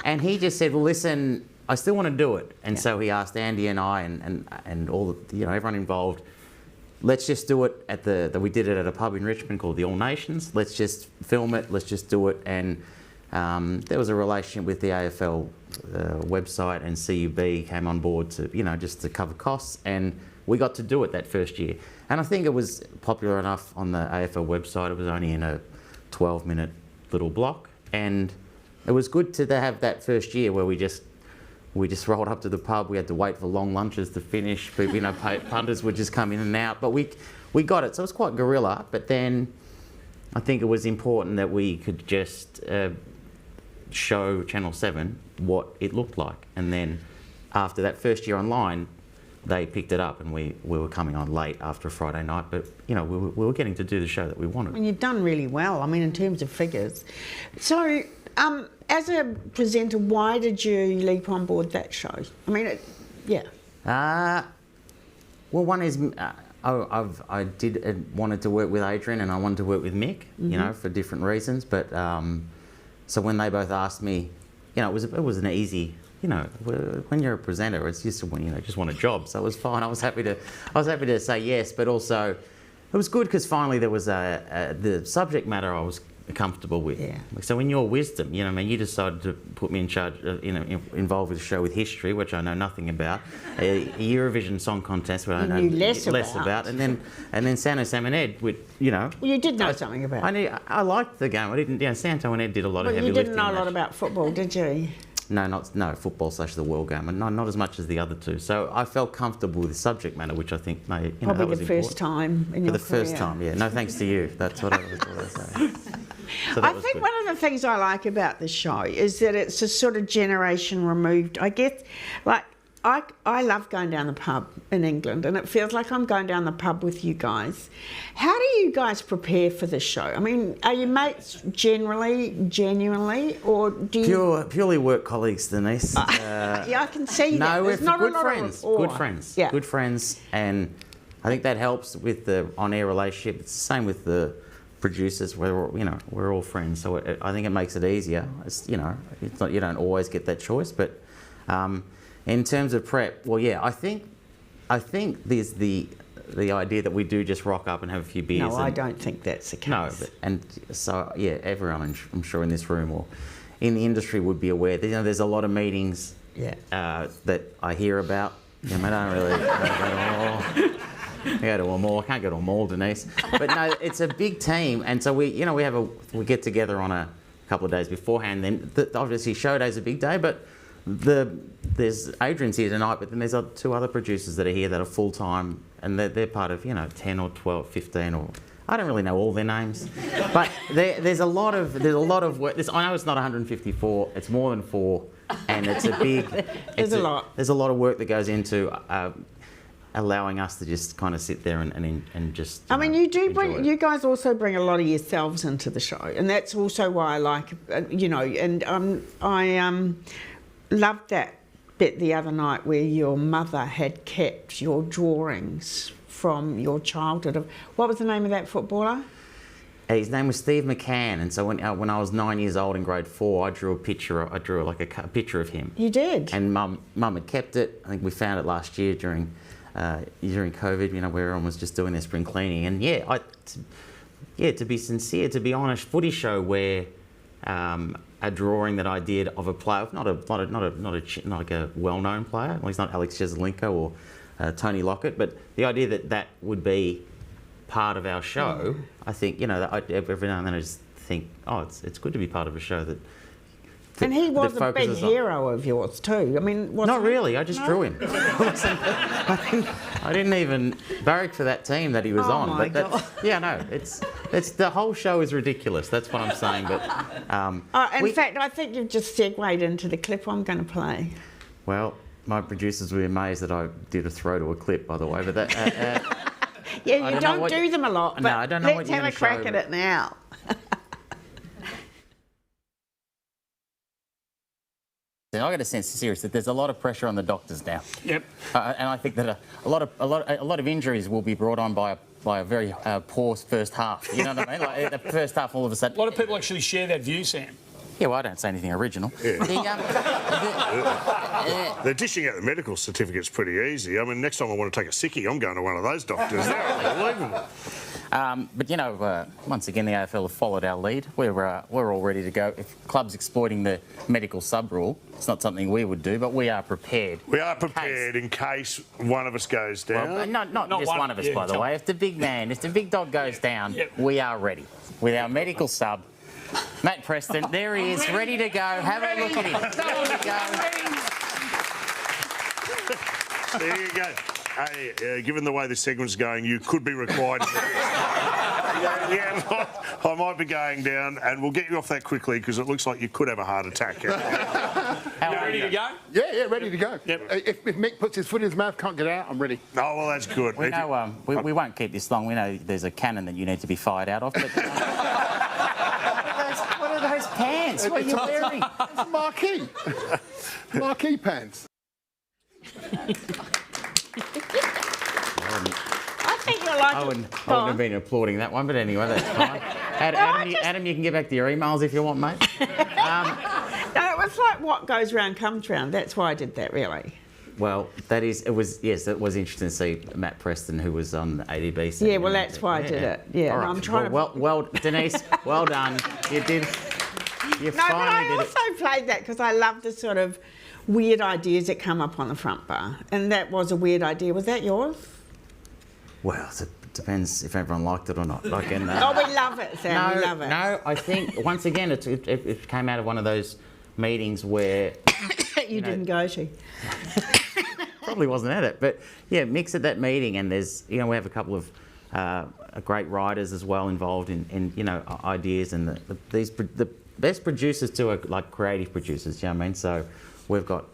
and he just said, "Well, listen, I still want to do it." And so he asked Andy and I and all the, everyone involved, let's just do it we did it at a pub in Richmond called the All Nations. Let's just film it. Let's just do it. And there was a relationship with the AFL website, and CUB came on board to just to cover costs, and we got to do it that first year. And I think it was popular enough on the AFL website. It was only in a 12-minute little block, and it was good to have that first year where we just rolled up to the pub. We had to wait for long lunches to finish. Punters would just come in and out, but we got it. So it was quite guerrilla. But then I think it was important that we could just show Channel 7 what it looked like. And then after that first year online, they picked it up, and we were coming on late after a Friday night, but we were getting to do the show that we wanted. And you've done really well, in terms of figures. So, as a presenter, why did you leap on board that show? Well, one is I wanted to work with Adrian, and I wanted to work with Mick, for different reasons. But so when they both asked me, it was an easy. When you're a presenter, it's just just want a job. So it was fine. I was happy to say yes, but also it was good because finally there was the subject matter I was comfortable with. Yeah. So in your wisdom, you decided to put me in charge, involved with a show with history, which I know nothing about, a Eurovision song contest, which I know less about, and then Santo, Sam and Ed, with Well, you did know something about. I liked the game. I didn't. Santo and Ed did a lot of heavy lifting. You didn't know a lot about football, did you? No, football / the world game, and not as much as the other two. So I felt comfortable with the subject matter, which I think may probably that was the first time in your career. For the first time, yeah. No thanks to you. That's what I was going to say. So I think one of the things I like about the show is that it's a sort of generation removed. I guess, I love going down the pub in England, and it feels like I'm going down the pub with you guys. How do you guys prepare for this show? I mean, are you mates genuinely, or do you... Purely work colleagues, Denise. Yeah, I can see that. No, we're There's not good a lot friends. of Good friends. Yeah. Good friends, and I think that helps with the on-air relationship. It's the same with the producers. We're all friends, so I think it makes it easier. It's not, you don't always get that choice, but in terms of prep, well, yeah, I think there's the idea that we do just rock up and have a few beers. No, I don't think that's the case. So yeah, everyone I'm sure in this room or in the industry would be aware. There's a lot of meetings that I hear about. I don't really go to them all. I can't go to them all, Denise. But no, it's a big team, and so we get together on a couple of days beforehand. Then obviously show day's a big day, but there's Adrian's here tonight, but then there's 2 other producers that are here that are full time, and they're part of 10 or 12, 15 or I don't really know all their names, but there's a lot of work. I know it's not 154, it's more than 4, and it's a big. There's a lot of work that goes into allowing us to just kind of sit there and just. I mean, you guys also bring a lot of yourselves into the show, and that's also why I like, and I loved that bit the other night where your mother had kept your drawings from your childhood. What was the name of that footballer? His name was Steve McCann, and so when I was 9 years old in grade 4, I drew a picture of him. You did? And Mum had kept it. I think we found it last year during COVID, where everyone was just doing their spring cleaning. And to be sincere, to be honest, Footy show where a drawing that I did of a player, not like a well-known player. Well, he's not Alex Jesselinko or Tony Lockett, but the idea that would be part of our show, I think every now and then I just think, it's good to be part of a show that. And he was a big hero of yours too. I mean, not really. I just drew him. I didn't even barrack for that team that he was on. My God. It's the whole show is ridiculous. That's what I'm saying. But in fact, I think you've just segued into the clip I'm going to play. Well, my producers were amazed that I did a throw to a clip, by the way. But that. Yeah, you don't do them a lot. But no, I don't know let's have a crack at it now. I got a sense, seriously, that there's a lot of pressure on the doctors now. Yep. And I think that a lot of injuries will be brought on by a very poor first half. You know what I mean? Like the first half, all of a sudden. A lot of people actually share that view, Sam. Yeah, well, I don't say anything original. Yeah. They're dishing out the medical certificates pretty easy. I mean, next time I want to take a sickie, I'm going to one of those doctors. They're unbelievable. But once again, the AFL have followed our lead. We're all ready to go. If clubs exploiting the medical sub rule, it's not something we would do, but we are prepared. We are prepared in case one of us goes down. Well, not just one of us, by the way. If the big dog goes down, we are ready with our medical sub. Matt Preston, there he is, ready to go. Have a look at him. There you go. Hey, given the way this segment's going, you could be required. I might be going down, and we'll get you off that quickly because it looks like you could have a heart attack. You ready to go? Yeah, ready to go. Yep. If Mick puts his foot in his mouth, can't get out, I'm ready. Oh, well, that's good. We know we won't keep this long. We know there's a cannon that you need to be fired out of. But, what are those pants? What are you wearing? It's marquee. Marquee pants. I think you're like. I wouldn't have been applauding that one, but anyway, that's fine. Adam, you can get back to your emails if you want, mate. No, it was like what goes round comes round. That's why I did that, really. Well, it was interesting to see Matt Preston, who was on the ADB. Yeah, well, that's why I did it. Yeah, right. I'm trying well, Denise, well done. You did. You but I did also played that because I love the sort of weird ideas that come up on the front bar, and that was a weird idea. Was that yours? Well, it depends if everyone liked it or not. We love it, Sam. We love it. No, I think once again it came out of one of those meetings where you didn't go to. Probably wasn't at it, but yeah, Mick's at that meeting, and there's we have a couple of great writers as well involved in ideas, and the best producers too are like creative producers. You know what I mean? So we've got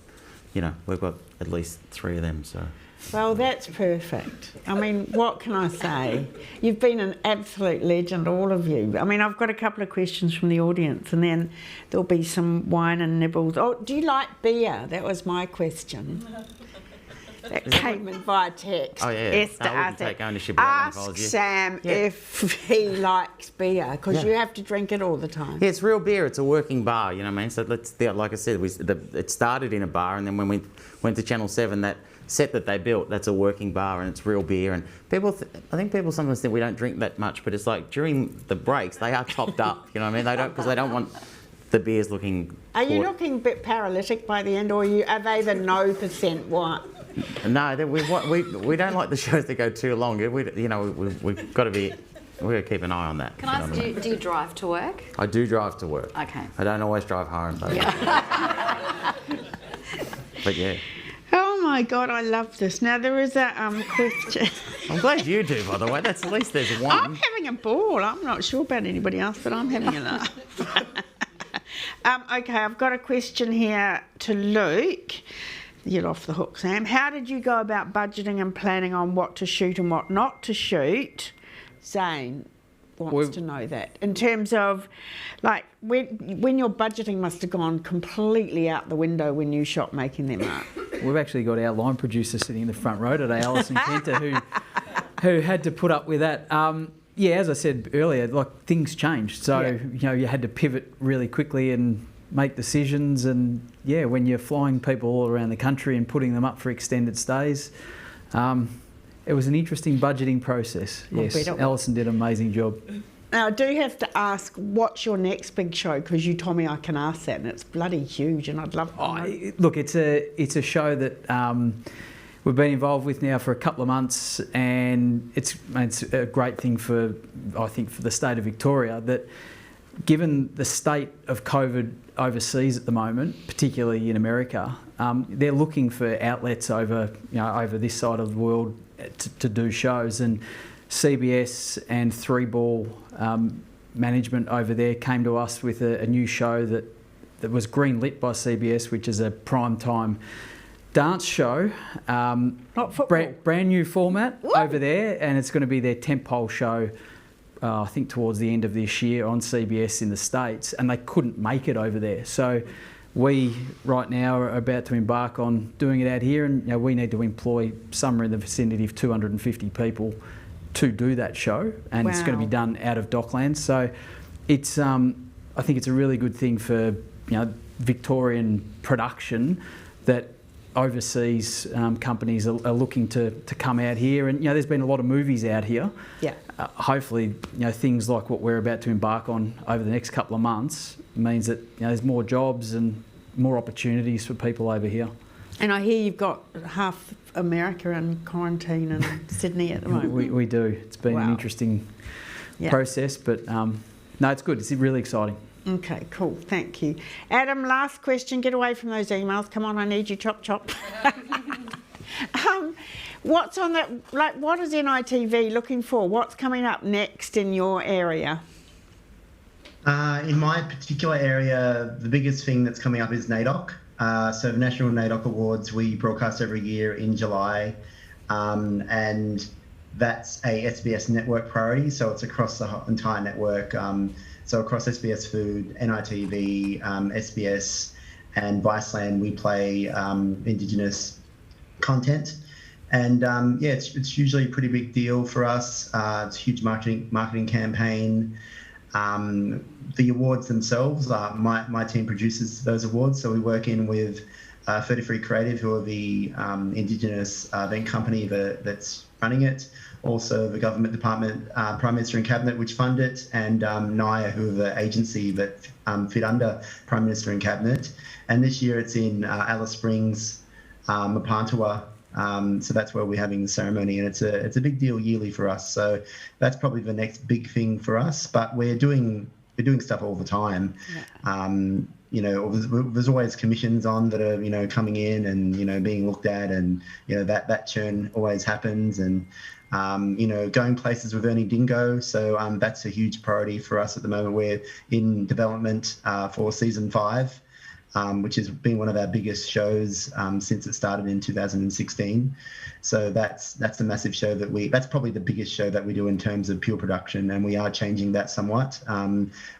we've got at least 3 of them. So. Well, that's perfect. I mean, what can I say? You've been an absolute legend, all of you. I mean, I've got a couple of questions from the audience, and then there'll be some wine and nibbles. Oh, do you like beer? That was my question. That came in via text. Oh, yeah. Esther I wouldn't take ownership of that one if I was you. Sam if he likes beer, because you have to drink it all the time. Yeah, it's real beer. It's a working bar, you know what I mean? So like I said, it started in a bar, and then when we went to Channel 7, that set that they built, that's a working bar, and it's real beer. And I think people sometimes think we don't drink that much, but it's like during the breaks, they are topped up, you know what I mean? They don't, because they don't want the beers looking... Are you looking a bit paralytic by the end, or are they the no % what? No, we don't like the shows that go too long. We've got to keep an eye on that. Can I ask, do you drive to work? I do drive to work. Okay. I don't always drive home, though. Yeah. But yeah. Oh my God, I love this. Now there is a question. I'm glad you do, by the way. That's at least there's one. I'm having a ball. I'm not sure about anybody else, but I'm having a laugh. Okay, I've got a question here to Luke. You're off the hook, Sam. How did you go about budgeting and planning on what to shoot and what not to shoot? Zane wants to know that. In terms of, like, when your budgeting must have gone completely out the window when you shot Making Them Up. We've actually got our line producer sitting in the front row today, Alison Kenter, who had to put up with that. Yeah, as I said earlier, like, things changed. So, you had to pivot really quickly and make decisions, and when you're flying people all around the country and putting them up for extended stays, it was an interesting budgeting process. Yes, Alison did an amazing job. Now I do have to ask, what's your next big show? Because you told me I can ask that, and it's bloody huge, and I'd love to know. Look, it's a show that we've been involved with now for a couple of months, and it's a great thing for the state of Victoria, that given the state of COVID overseas at the moment, particularly in America, they're looking for outlets over this side of the world to do shows, and CBS and 3Ball management over there came to us with a new show that was green-lit by CBS, which is a primetime dance show. Not football. Brand new format over there, and it's going to be their tentpole show, I think towards the end of this year on CBS in the States, and they couldn't make it over there. So we right now are about to embark on doing it out here, and we need to employ somewhere in the vicinity of 250 people to do that show, and it's going to be done out of Docklands. So it's I think it's a really good thing for Victorian production that overseas companies are looking to come out here, and there's been a lot of movies out here. Yeah. Hopefully, things like what we're about to embark on over the next couple of months means that there's more jobs and more opportunities for people over here. And I hear you've got half America in quarantine in Sydney at the moment. We do. It's been an interesting process, but no, it's good. It's really exciting. Okay, cool. Thank you. Adam, last question. Get away from those emails. Come on, I need you. Chop, chop. What's on that? Like, what is NITV looking for? What's coming up next in your area? In my particular area, the biggest thing that's coming up is NAIDOC. So the National NAIDOC Awards, we broadcast every year in July, and that's a SBS network priority. So it's across the entire network. So across SBS Food, NITV, SBS, and Viceland, we play Indigenous content. And it's usually a pretty big deal for us. It's a huge marketing campaign. The awards themselves, my team produces those awards. So we work in with 33 Creative, who are the Indigenous event company that's running it. Also the government department, Prime Minister and Cabinet, which fund it, and NIA, who are the agency that fit under Prime Minister and Cabinet. And this year it's in Alice Springs, Mapantua. So that's where we're having the ceremony, and it's a big deal yearly for us. So that's probably the next big thing for us. But we're doing stuff all the time. Yeah. There's always commissions on that are coming in and being looked at, and that churn always happens. And going places with Ernie Dingo. So that's a huge priority for us at the moment. We're in development for season 5. which has been one of our biggest shows since it started in 2016. So that's a massive show that's probably the biggest show that we do in terms of pure production, and we are changing that somewhat,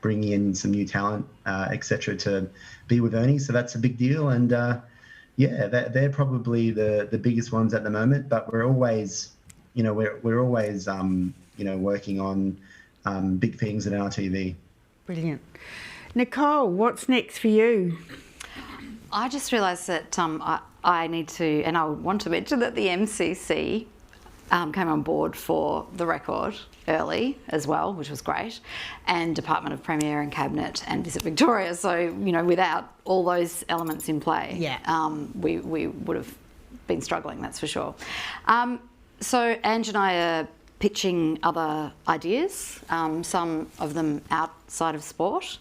bringing in some new talent, etc. to be with Ernie. So that's a big deal, and they're probably the biggest ones at the moment. But we're always, we're always working on big things at NITV. Brilliant. Nicole, what's next for you? I just realised that I need to, and I would want to mention that the MCC came on board for the record early as well, which was great, and Department of Premier and Cabinet and Visit Victoria. So, without all those elements in play, we would have been struggling, that's for sure. So Ange and I are pitching other ideas, some of them outside of sport,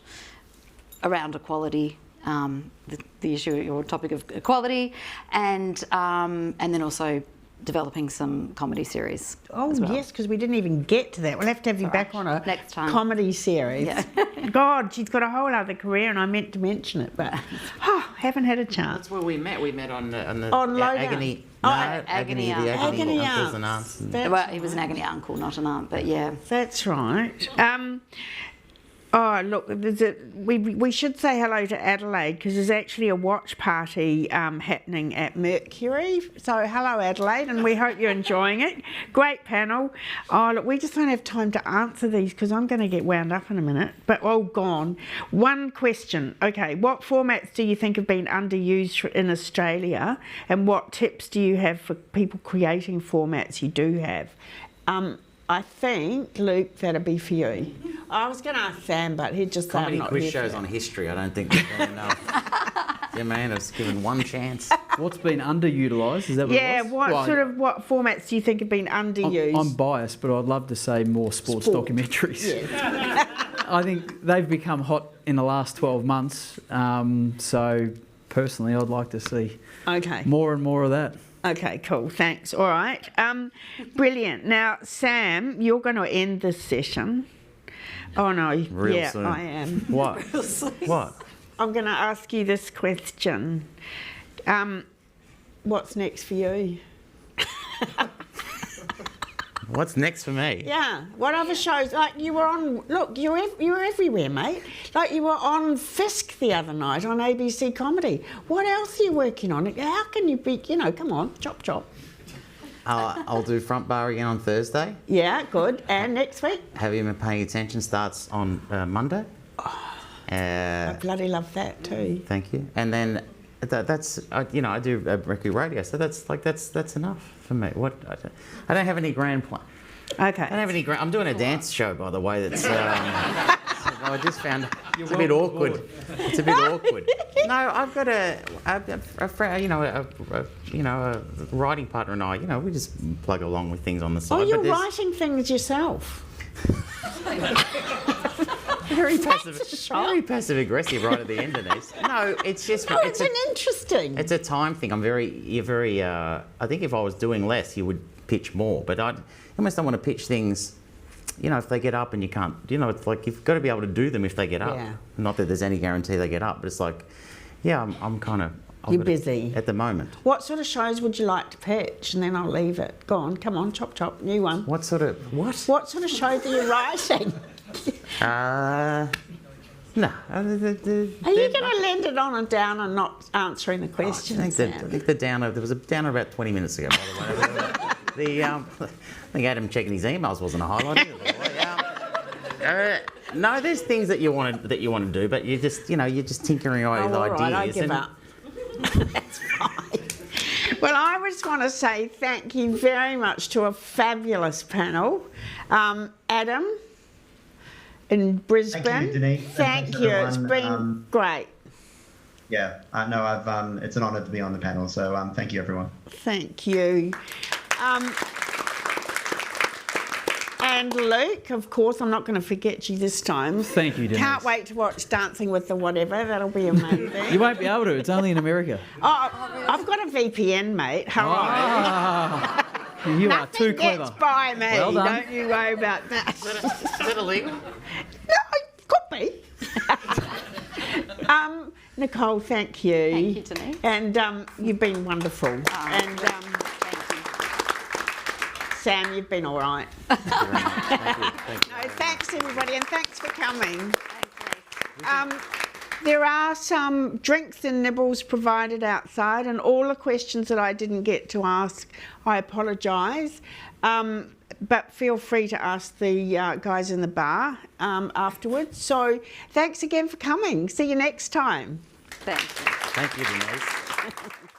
around equality, the issue, your topic of equality, and then also developing some comedy series. Oh as well. yes, because we didn't even get to that. We'll have to have you back on a next time. Comedy series. Yeah. God, she's got a whole other career, and I meant to mention it, but haven't had a chance. That's where we met. We met on Agony. Agony uncles and aunts. Well, he was an agony uncle, not an aunt, but yeah. That's right. Oh, look, we should say hello to Adelaide, because there's actually a watch party happening at Mercury. So hello, Adelaide, and we hope you're enjoying it. Great panel. Oh, look, we just don't have time to answer these because I'm going to get wound up in a minute. But, gone. One question. Okay, what formats do you think have been underused in Australia, and what tips do you have for people creating formats you do have? I think, Luke, that'd be for you. I was going to ask Sam, but he'd just say comedy I'm not quiz here shows on history. I don't think they've done enough. Yeah, man, I was given one chance. What's been underutilised? Is that what it was? What formats do you think have been underused? I'm biased, but I'd love to say more sports documentaries. Yes. I think they've become hot in the last 12 months. So personally, I'd like to see more and more of that. Okay, cool, thanks. All right, brilliant. Now, Sam, you're going to end this session. Oh, no. Real soon. I am. What? What? I'm going to ask you this question. What's next for you? What's next for me? Yeah. What other shows? Like you were on. Look, you were everywhere, mate. Like you were on Fisk the other night on ABC Comedy. What else are you working on? How can you be? Come on, chop. I'll do Front Bar again on Thursday. Yeah, good. And next week? Have You Been Paying Attention starts on Monday. I bloody love that too. Thank you. And then that's I do Mercury Radio, so that's enough for me. I don't have any grand plan. Okay. I don't have any I'm doing a dance show, by the way. That's I just found it's a bit awkward. It's a bit awkward. No, I've got a writing partner and I. We just plug along with things on the side. Oh, you're writing things yourself. Very passive aggressive right at the end of this. No, it's just. No, it's interesting. It's a time thing. You're very. I think if I was doing less, you would pitch more. But I almost don't want to pitch things. If they get up and you can't. It's like you've got to be able to do them if they get up. Yeah. Not that there's any guarantee they get up, but it's like, I'm kind of. You're busy at the moment. What sort of shows would you like to pitch? And then I'll leave it. Go on, come on, chop, new one. What sort of shows are you writing? No. Are you going to lend it on and down and not answering the questions? I think the downer. There was a downer about 20 minutes ago, by the way. I think Adam checking his emails wasn't a highlight either. No, there's things that you want to do, but you're just tinkering away with ideas. Right, I give up. That's fine. Well, I just want to say thank you very much to a fabulous panel. Adam in Brisbane. Thank you, Denise. Thank you. It's been great. Yeah, no, it's an honour to be on the panel. So thank you, everyone. Thank you. And Luke, of course, I'm not going to forget you this time. Thank you, Denise. Can't wait to watch Dancing with the Whatever. That'll be amazing. You won't be able to. It's only in America. Oh, I've got a VPN, mate. Hello. You are too clever. Nothing gets by me. Well done. Don't you worry about that. Is that illegal? No, it could be. Nicole, thank you. Thank you, Denise. And you've been wonderful. And Sam, you've been all right. Thanks everybody, and thanks for coming. There are some drinks and nibbles provided outside, and all the questions that I didn't get to ask, I apologise. But feel free to ask the guys in the bar afterwards. So thanks again for coming. See you next time. Thanks. Thank you, Denise.